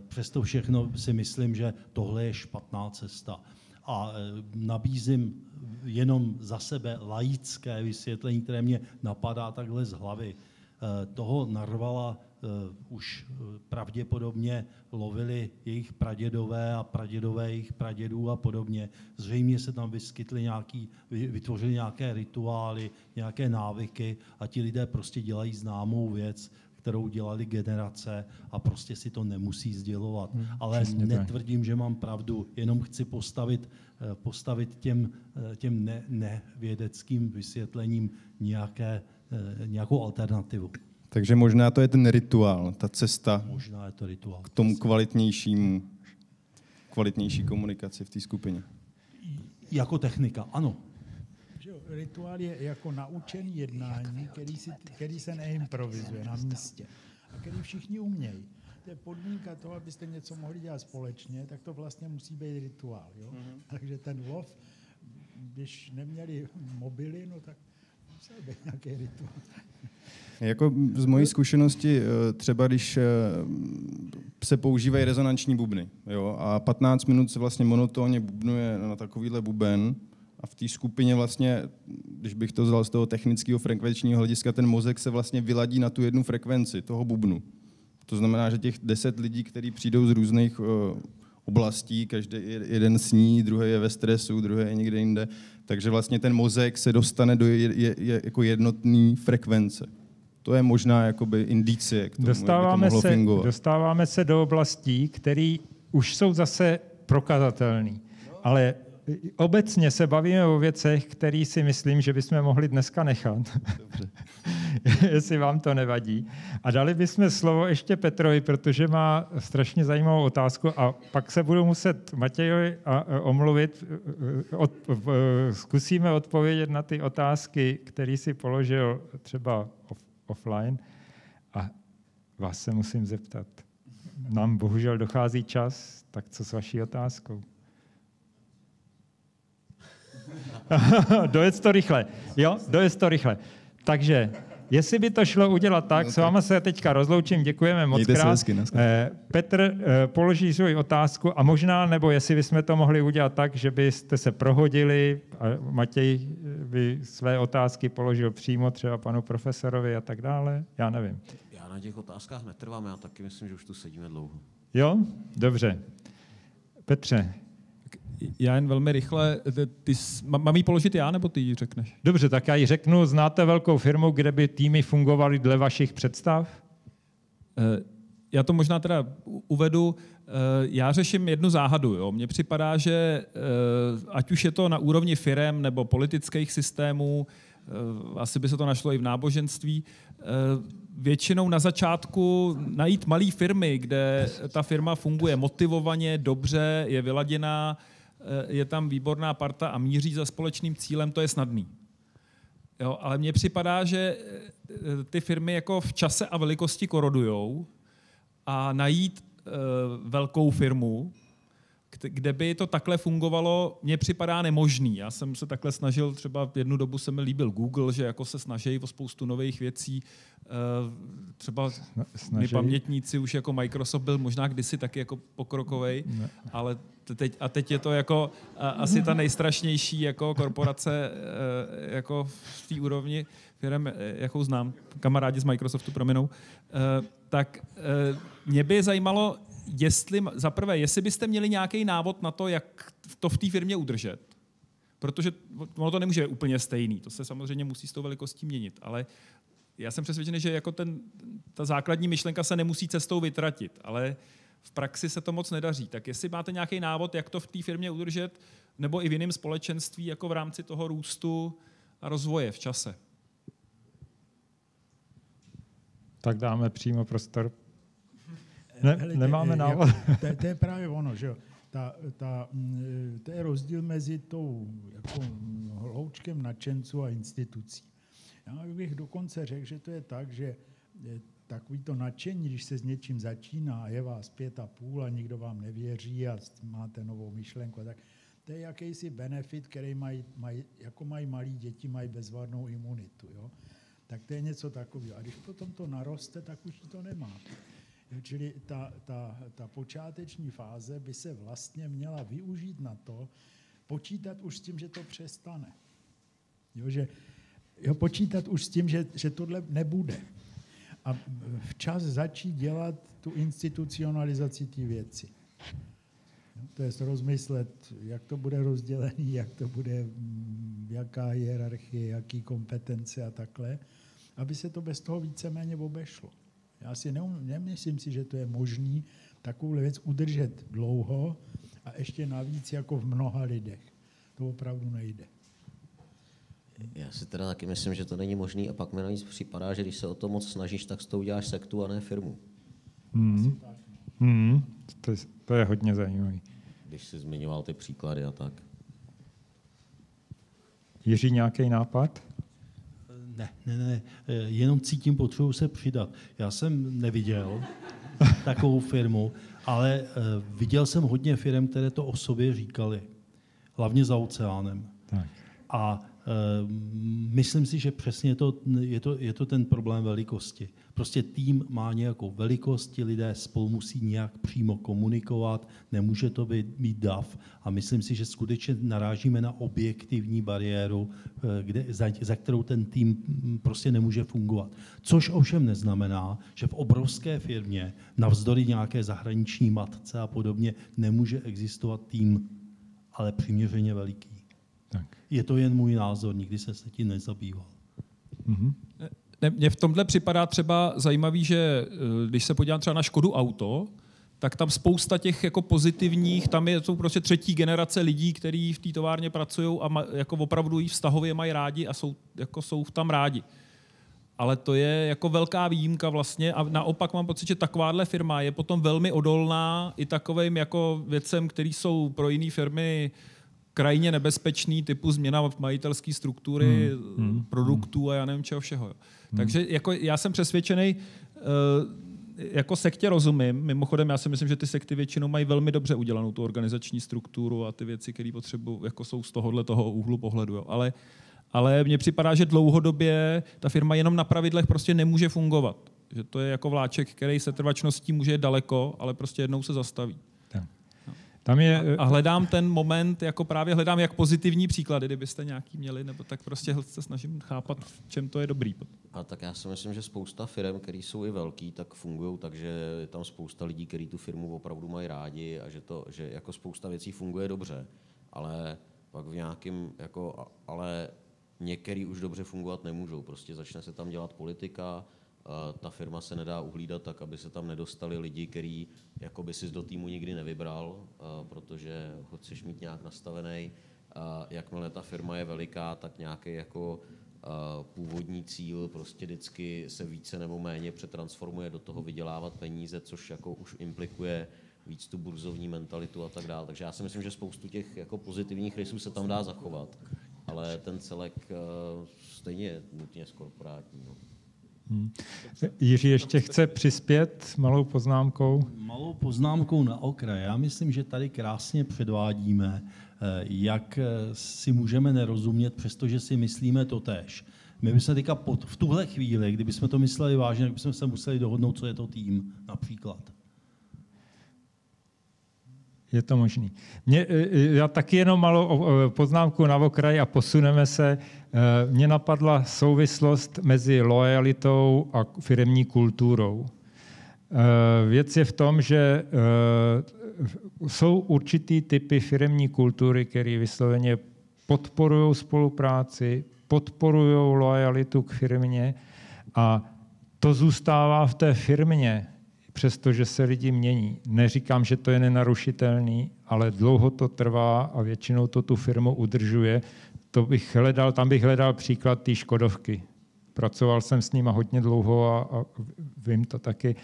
přesto všechno si myslím, že tohle je špatná cesta. A nabízím jenom za sebe laické vysvětlení, které mě napadá takhle z hlavy. Toho narvala už pravděpodobně lovili jejich pradědové a pradědové jejich pradědů a podobně. Zřejmě se tam vytvořily nějaké rituály, nějaké návyky a ti lidé prostě dělají známou věc, kterou dělali generace a prostě si to nemusí sdělovat. Ale netvrdím, že mám pravdu, jenom chci postavit těm nevědeckým vysvětlením nějakou alternativu. Takže možná to je ten rituál, ta cesta možná je to rituál. K tomu kvalitnější komunikaci v té skupině. Jako technika, ano. Rituál je jako naučený jednání, který se neimprovizuje na místě a který všichni umějí. To je podmínka toho, abyste něco mohli dělat společně, tak to vlastně musí být rituál. Jo? Takže ten lov, když neměli mobily, no tak musel být nějaký rituál. Jako z mojí zkušenosti, třeba když se používají rezonanční bubny, jo, a 15 minut se vlastně monotónně bubnuje na takovýhle buben, a v té skupině vlastně, když bych to vzal z toho technického frekvenčního hlediska, ten mozek se vlastně vyladí na tu jednu frekvenci toho bubnu. To znamená, že těch 10 lidí, kteří přijdou z různých oblastí, každý jeden sní, druhý je ve stresu, druhý je někde jinde, takže vlastně ten mozek se dostane do jako jednotné frekvence. To je možná jakoby indicie k tomu, jak by to mohlo fungovat. Dostáváme se do oblastí, které už jsou zase prokazatelné, ale obecně se bavíme o věcech, které si myslím, že bychom mohli dneska nechat. Dobře. Jestli vám to nevadí. A dali bychom slovo ještě Petrovi, protože má strašně zajímavou otázku a pak se budu muset Matějovi omluvit. Zkusíme odpovědět na ty otázky, které si položil třeba offline. A vás se musím zeptat. Nám bohužel dochází čas, tak co s vaší otázkou? Dojezd to rychle. Jo, dojezd to rychle. Takže, jestli by to šlo udělat tak, s váma se teďka rozloučím, děkujeme moc krát. Petr položí svou otázku a možná, nebo jestli bychom to mohli udělat tak, že byste se prohodili a Matěj by své otázky položil přímo třeba panu profesorovi a tak dále, já nevím. Já na těch otázkách netrvám, já taky myslím, že už tu sedíme dlouho. Jo, dobře. Petře. Já jen velmi rychle, mám jí položit já, nebo ty ji řekneš? Dobře, tak já ji řeknu. Znáte velkou firmu, kde by týmy fungovaly dle vašich představ? Já to možná teda uvedu. Já řeším jednu záhadu. Jo. Mně připadá, že ať už je to na úrovni firem nebo politických systémů, asi by se to našlo i v náboženství, většinou na začátku najít malé firmy, kde ta firma funguje motivovaně, dobře, je vyladěná, je tam výborná parta a míří za společným cílem, to je snadný. Jo, ale mně připadá, že ty firmy jako v čase a velikosti korodujou a najít velkou firmu, kde by to takhle fungovalo, mně připadá nemožný. Já jsem se takhle snažil, třeba jednu dobu se mi líbil Google, že jako se snaží o spoustu nových věcí. Třeba my pamětníci už jako Microsoft byl možná kdysi taky jako pokrokovej, ale teď je to jako asi ta nejstrašnější jako korporace jako v té úrovni firem, jakou znám, kamarádi z Microsoftu prominou. Tak mě by zajímalo, jestli byste měli nějaký návod na to, jak to v té firmě udržet. Protože ono to nemůže být úplně stejný, to se samozřejmě musí s tou velikostí měnit, ale já jsem přesvědčený, že jako ta základní myšlenka se nemusí cestou vytratit, ale v praxi se to moc nedaří. Tak jestli máte nějaký návod, jak to v té firmě udržet, nebo i v jiném společenství, jako v rámci toho růstu a rozvoje v čase. Tak dáme přímo prostor. Nemáme návod. To je právě ono, že jo. to je rozdíl mezi tou jako hloučkem nadšenců a institucí. Já bych dokonce řekl, že to je tak, že takový to nadšení, když se s něčím začíná a je vás 5,5 a nikdo vám nevěří a máte novou myšlenku, tak to je jakýsi benefit, který jako mají malí děti, mají bezvadnou imunitu. Jo? Tak to je něco takového. A když potom to naroste, tak už to nemáte. Čili ta počáteční fáze by se vlastně měla využít na to, počítat už s tím, že to přestane. Počítat už s tím, že tohle nebude. A včas začít dělat tu institucionalizaci té věci. To je rozmyslet, jak to bude rozdělený, jak to bude, jaká hierarchie, jaký kompetence a takhle, aby se to bez toho víceméně obešlo. Já si nemyslím si, že to je možný takovou věc udržet dlouho a ještě navíc jako v mnoha lidech. To opravdu nejde. Já si teda taky myslím, že to není možný a pak mi navíc připadá, že když se o to moc snažíš, tak s tou uděláš sektu a ne firmu. To je hodně zajímavý. Když jsi zmiňoval ty příklady a tak. Jiří, nějaký nápad? Ne, jenom cítím potřebu se přidat. Já jsem neviděl takovou firmu, ale viděl jsem hodně firm, které to o sobě říkali. Hlavně za oceánem. Tak. A myslím si, že přesně je to ten problém velikosti. Prostě tým má nějakou velikost, ti lidé spolu musí nějak přímo komunikovat, nemůže to být dav. A myslím si, že skutečně narážíme na objektivní bariéru, za kterou ten tým prostě nemůže fungovat. Což ovšem neznamená, že v obrovské firmě, navzdory nějaké zahraniční matce a podobně, nemůže existovat tým, ale přiměřeně veliký. Tak. Je to jen můj názor, nikdy jsem se tím nezabýval. Mně v tomhle připadá třeba zajímavý, že když se podívám třeba na Škodu Auto, tak tam spousta těch jako pozitivních, tam jsou prostě třetí generace lidí, kteří v té továrně pracují a jako opravdu jí vztahově mají rádi a jsou tam rádi. Ale to je jako velká výjimka vlastně a naopak mám pocit, že takováhle firma je potom velmi odolná i takovým jako věcem, které jsou pro jiné firmy krajně nebezpečný, typu změna majitelské struktury produktů a já nevím čeho všeho. Takže jako já jsem přesvědčený, jako sektě rozumím, mimochodem já si myslím, že ty sekty většinou mají velmi dobře udělanou tu organizační strukturu a ty věci, které potřebují, jako jsou z toho úhlu pohledu. Jo. Ale mně připadá, že dlouhodobě ta firma jenom na pravidlech prostě nemůže fungovat. Že to je jako vláček, který se trvačností může jít daleko, ale prostě jednou se zastaví. Tam je... A hledám ten moment, jako právě hledám jak pozitivní příklady, kdybyste nějaký měli, nebo tak prostě se snažím chápat, v čem to je dobrý. A tak já si myslím, že spousta firm, které jsou i velký, tak fungují, takže je tam spousta lidí, kteří tu firmu opravdu mají rádi a že jako spousta věcí funguje dobře, ale pak v nějakým, jako, ale některý už dobře fungovat nemůžou. Prostě začne se tam dělat politika, ta firma se nedá uhlídat tak, aby se tam nedostali lidi, který jako by si do týmu nikdy nevybral, protože ho chceš mít nějak nastavený. Jakmile ta firma je veliká, tak nějaký jako původní cíl prostě vždycky se více nebo méně přetransformuje do toho vydělávat peníze, což jako už implikuje víc tu burzovní mentalitu a tak dále. Takže já si myslím, že spoustu těch jako pozitivních rysů se tam dá zachovat, ale ten celek stejně je nutně korporátní. No. Jiří ještě chce přispět malou poznámkou? Malou poznámkou na okraj. Já myslím, že tady krásně předvádíme, jak si můžeme nerozumět, přestože si myslíme totéž. My bychom teďka v tuhle chvíli, kdybychom to mysleli vážně, tak bychom se museli dohodnout, co je to tým například. Je to možný. Já taky jenom malou poznámku na okraj a posuneme se. Mně napadla souvislost mezi lojalitou a firemní kulturou. Věc je v tom, že jsou určitý typy firemní kultury, které vysloveně podporují spolupráci, podporují lojalitu k firmě a to zůstává v té firmě, přestože se lidi mění. Neříkám, že to je nenarušitelný, ale dlouho to trvá a většinou to tu firmu udržuje. Tam bych hledal příklad té Škodovky. Pracoval jsem s nima hodně dlouho a vím to taky.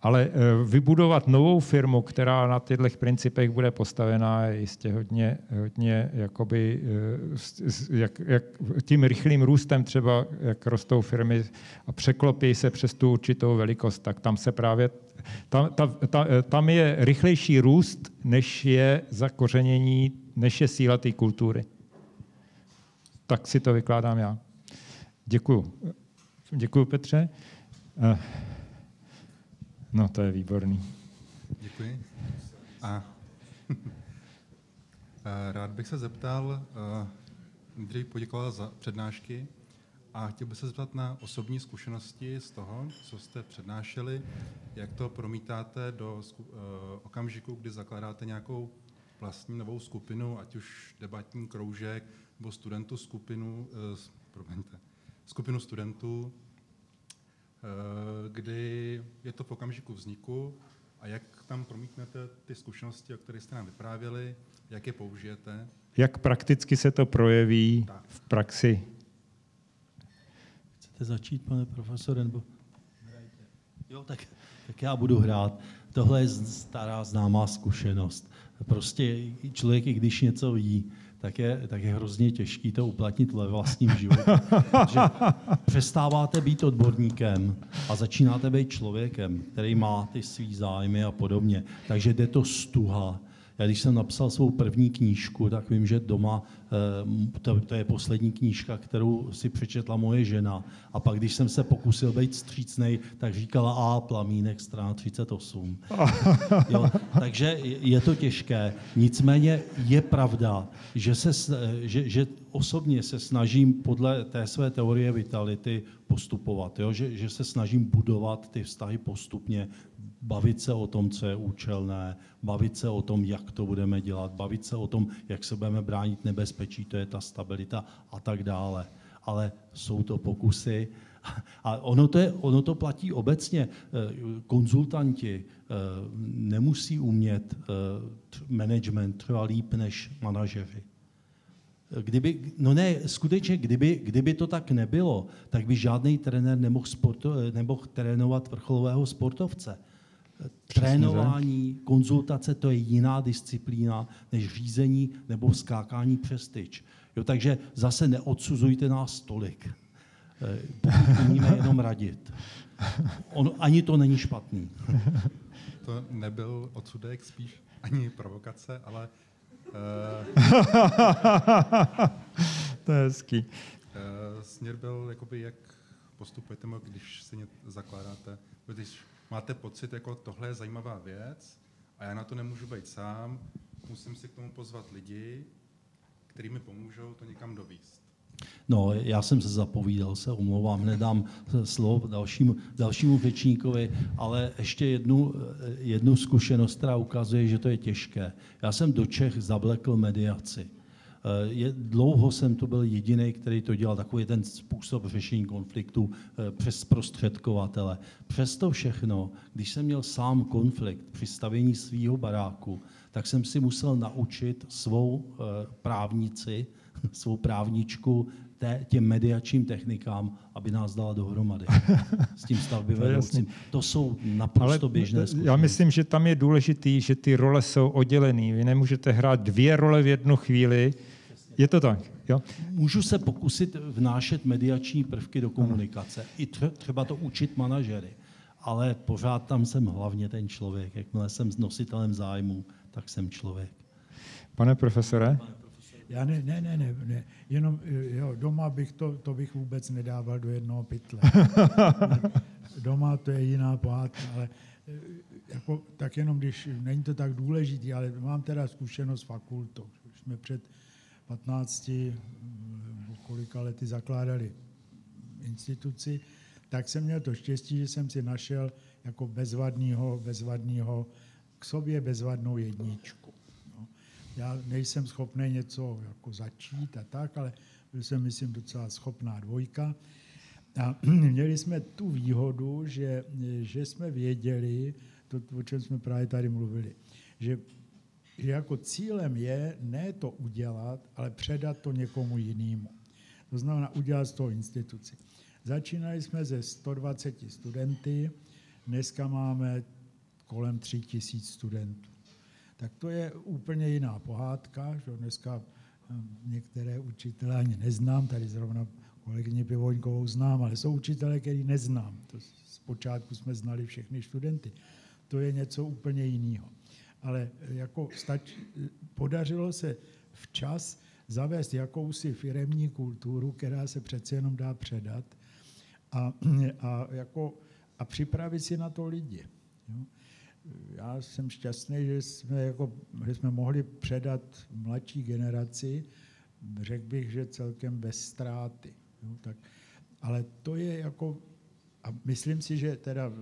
Ale vybudovat novou firmu, která na těchto principech bude postavená, je jistě hodně jakoby, jak tím rychlým růstem třeba, jak rostou firmy a překlopí se přes tu určitou velikost, tak tam se právě tam je rychlejší růst, než je zakořenění, než je síla té kultury. Tak si to vykládám já. Děkuju. Děkuju, Petře. No, to je výborný. Děkuji. A rád bych se zeptal, Andrej poděkoval za přednášky a chtěl bych se zeptat na osobní zkušenosti z toho, co jste přednášeli, jak to promítáte do okamžiku, kdy zakládáte nějakou vlastní novou skupinu, ať už debatní kroužek, nebo skupinu studentů, kdy je to v okamžiku vzniku a jak tam promítnete ty zkušenosti, o kterých jste nám vyprávěli, jak je použijete. Jak prakticky se to projeví v praxi? Chcete začít, pane profesore, nebo hrajte? Jo, tak já budu hrát. Tohle je stará známá zkušenost. Prostě člověk, i když něco ví, tak je hrozně těžký to uplatnit ve vlastním životě. Že přestáváte být odborníkem a začínáte být člověkem, který má ty svý zájmy a podobně. Takže jde to stuha. Já když jsem napsal svou první knížku, tak vím, že doma, to je poslední knížka, kterou si přečetla moje žena. A pak, když jsem se pokusil být vstřícnej, tak říkala Plamínek, strana 38. Jo, takže je to těžké. Nicméně je pravda, že osobně se snažím podle té své teorie vitality postupovat. Jo? Že se snažím budovat ty vztahy postupně, bavit se o tom, co je účelné, bavit se o tom, jak to budeme dělat, bavit se o tom, jak se budeme bránit nebezpečí, to je ta stabilita a tak dále. Ale jsou to pokusy. A ono to platí obecně. Konzultanti nemusí umět management třeba líp než manažeři. Kdyby to tak nebylo, tak by žádný trenér nemohl trénovat vrcholového sportovce. Trénování, konzultace, to je jiná disciplína než řízení nebo skákání přes tyč. Jo, takže zase neodsuzujte nás tolik. Pokud umíme jenom radit. Ani to není špatný. To nebyl odsudek, spíš ani provokace, ale... To je hezký. Směr byl, jakoby, jak postupujete, když si zakládáte, když máte pocit, jako tohle je zajímavá věc a já na to nemůžu být sám, musím si k tomu pozvat lidi, kteří mi pomůžou to někam dovíst. No, já jsem se zapovídal, se omlouvám, nedám slovo dalšímu řečníkovi, ale ještě jednu zkušenost, která ukazuje, že to je těžké. Já jsem do Čech zavlekl mediaci. Dlouho jsem to byl jediný, který to dělal, takový ten způsob řešení konfliktu přes zprostředkovatele. Přesto všechno, když jsem měl sám konflikt při stavění svého baráku, tak jsem si musel naučit svou právničku těm mediačním technikám, aby nás dala dohromady s tím stavbyvedoucím. To jsou naprosto běžné zkušenosti. Já myslím, že tam je důležitý, že ty role jsou oddělený. Vy nemůžete hrát 2 role v jednu chvíli. Je to tak? Jo? Můžu se pokusit vnášet mediační prvky do komunikace. I třeba to učit manažery. Ale pořád tam jsem hlavně ten člověk. Jakmile jsem nositelem zájmu, tak jsem člověk. Pane profesore? Já ne. Jenom doma bych to bych vůbec nedával do jednoho pytle. Doma to je jiná pohádka, ale tak jenom když, není to tak důležitý, ale mám teda zkušenost s fakultou. Když jsme před 15 kolika lety zakládali instituci, tak jsem měl to štěstí, že jsem si našel jako bezvadného k sobě bezvadnou jedničku. Já nejsem schopný něco jako začít a tak, ale byl jsem, myslím, docela schopná 2. A měli jsme tu výhodu, že jsme věděli, to, o čem jsme právě tady mluvili, že jako cílem je ne to udělat, ale předat to někomu jinému. To znamená udělat z toho instituci. Začínali jsme ze 120 studenty, dneska máme kolem 3000 studentů. Tak to je úplně jiná pohádka, že dneska některé učitele ani neznám, tady zrovna kolegyni Pivoňkovou znám, ale jsou učitele, který neznám. To zpočátku jsme znali všechny studenty. To je něco úplně jiného. Ale jako podařilo se včas zavést jakousi firemní kulturu, která se přece jenom dá předat a připravit si na to lidi. Jo? Já jsem šťastný, že jsme mohli předat mladší generaci, řekl bych, že celkem bez ztráty. Jo? Tak, ale to je jako, a myslím si, že teda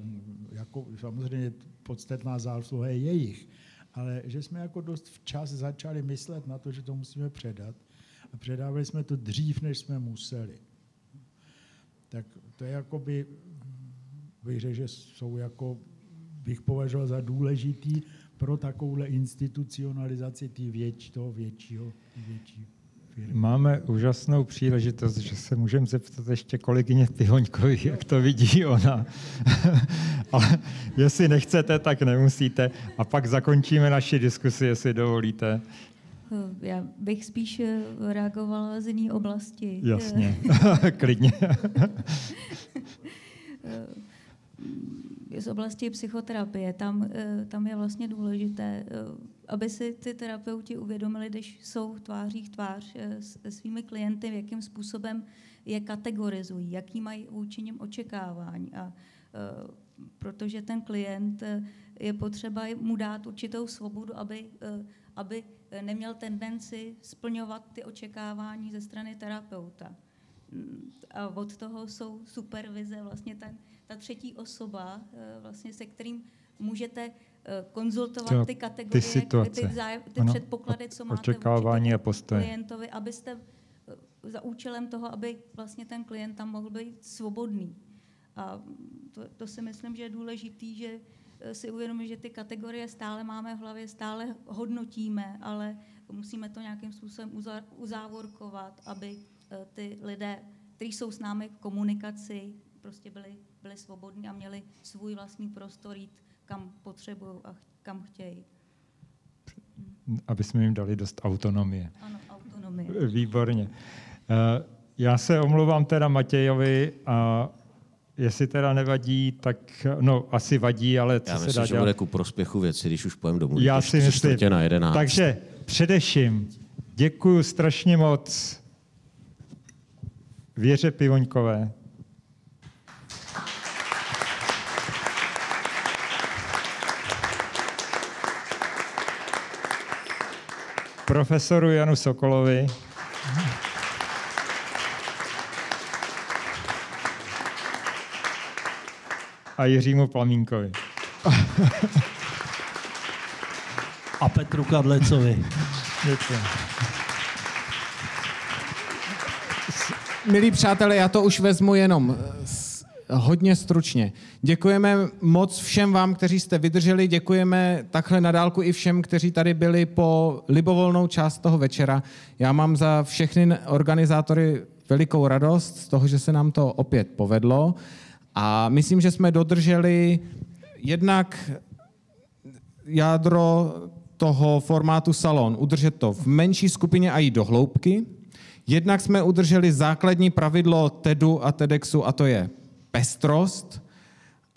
jako samozřejmě podstatná zásluha je jejich, ale že jsme jako dost včas začali myslet na to, že to musíme předat a předávali jsme to dřív, než jsme museli. Tak to je jakoby, bych řekl, že jsou jako, bych považoval za důležitý pro takovouhle institucionalizaci toho většího firmy. Máme úžasnou příležitost, že se můžeme zeptat ještě kolegyně Pivoňkový, jak to vidí ona. Ale jestli nechcete, tak nemusíte. A pak zakončíme naši diskusi, jestli dovolíte. Já bych spíš reagovala z jiné oblasti. Jasně, klidně. Z oblasti psychoterapie. Tam je vlastně důležité, aby si ty terapeuti uvědomili, když jsou tváří v tvář se svými klienty, jakým způsobem je kategorizují, jaký mají vůči nim očekávání. A protože ten klient je potřeba mu dát určitou svobodu, aby neměl tendenci splňovat ty očekávání ze strany terapeuta. A od toho jsou supervize, vlastně ta třetí osoba, vlastně, se kterým můžete konzultovat ty kategorie, ty předpoklady, co máte vůči klientovi, abyste za účelem toho, aby vlastně ten klient tam mohl být svobodný. A to si myslím, že je důležitý, že si uvědomit, že ty kategorie stále máme v hlavě, stále hodnotíme, ale musíme to nějakým způsobem uzávorkovat, aby ty lidé, kteří jsou s námi v komunikaci, prostě byli svobodní a měli svůj vlastní prostor jít, kam potřebují a kam chtějí. Aby jsme jim dali dost autonomie. Ano, autonomie. Výborně. Já se omlouvám teda Matějovi a jestli teda nevadí, tak no asi vadí, ale co se dá dělat? Já myslím, že bude ku prospěchu věci, když už půjdeme domů. Já si myslím. Takže především děkuju strašně moc Věře Pivoňkové, profesoru Janu Sokolovi, a Jiřímu Plamínkovi. A Petru Kadlecovi. Děkuji. Milí přátelé, já to už vezmu jenom hodně stručně. Děkujeme moc všem vám, kteří jste vydrželi, děkujeme takhle na dálku i všem, kteří tady byli po libovolnou část toho večera. Já mám za všechny organizátory velikou radost z toho, že se nám to opět povedlo a myslím, že jsme dodrželi jednak jádro toho formátu salon, udržet to v menší skupině a jít do hloubky. Jednak jsme udrželi základní pravidlo TEDu a TEDxu, a to je pestrost.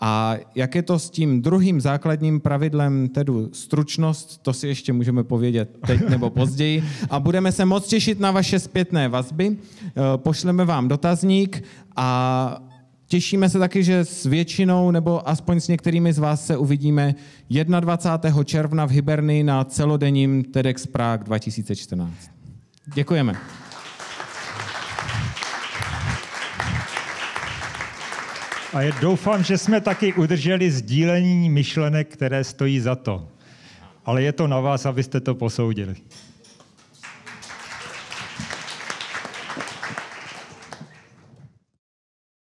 A jak je to s tím druhým základním pravidlem TEDu stručnost, to si ještě můžeme povědět teď nebo později. A budeme se moc těšit na vaše zpětné vazby. Pošleme vám dotazník a těšíme se taky, že s většinou nebo aspoň s některými z vás se uvidíme 21. června v Hybernii na celodenním TEDx Prague 2014. Děkujeme. A doufám, že jsme taky udrželi sdílení myšlenek, které stojí za to. Ale je to na vás, abyste to posoudili.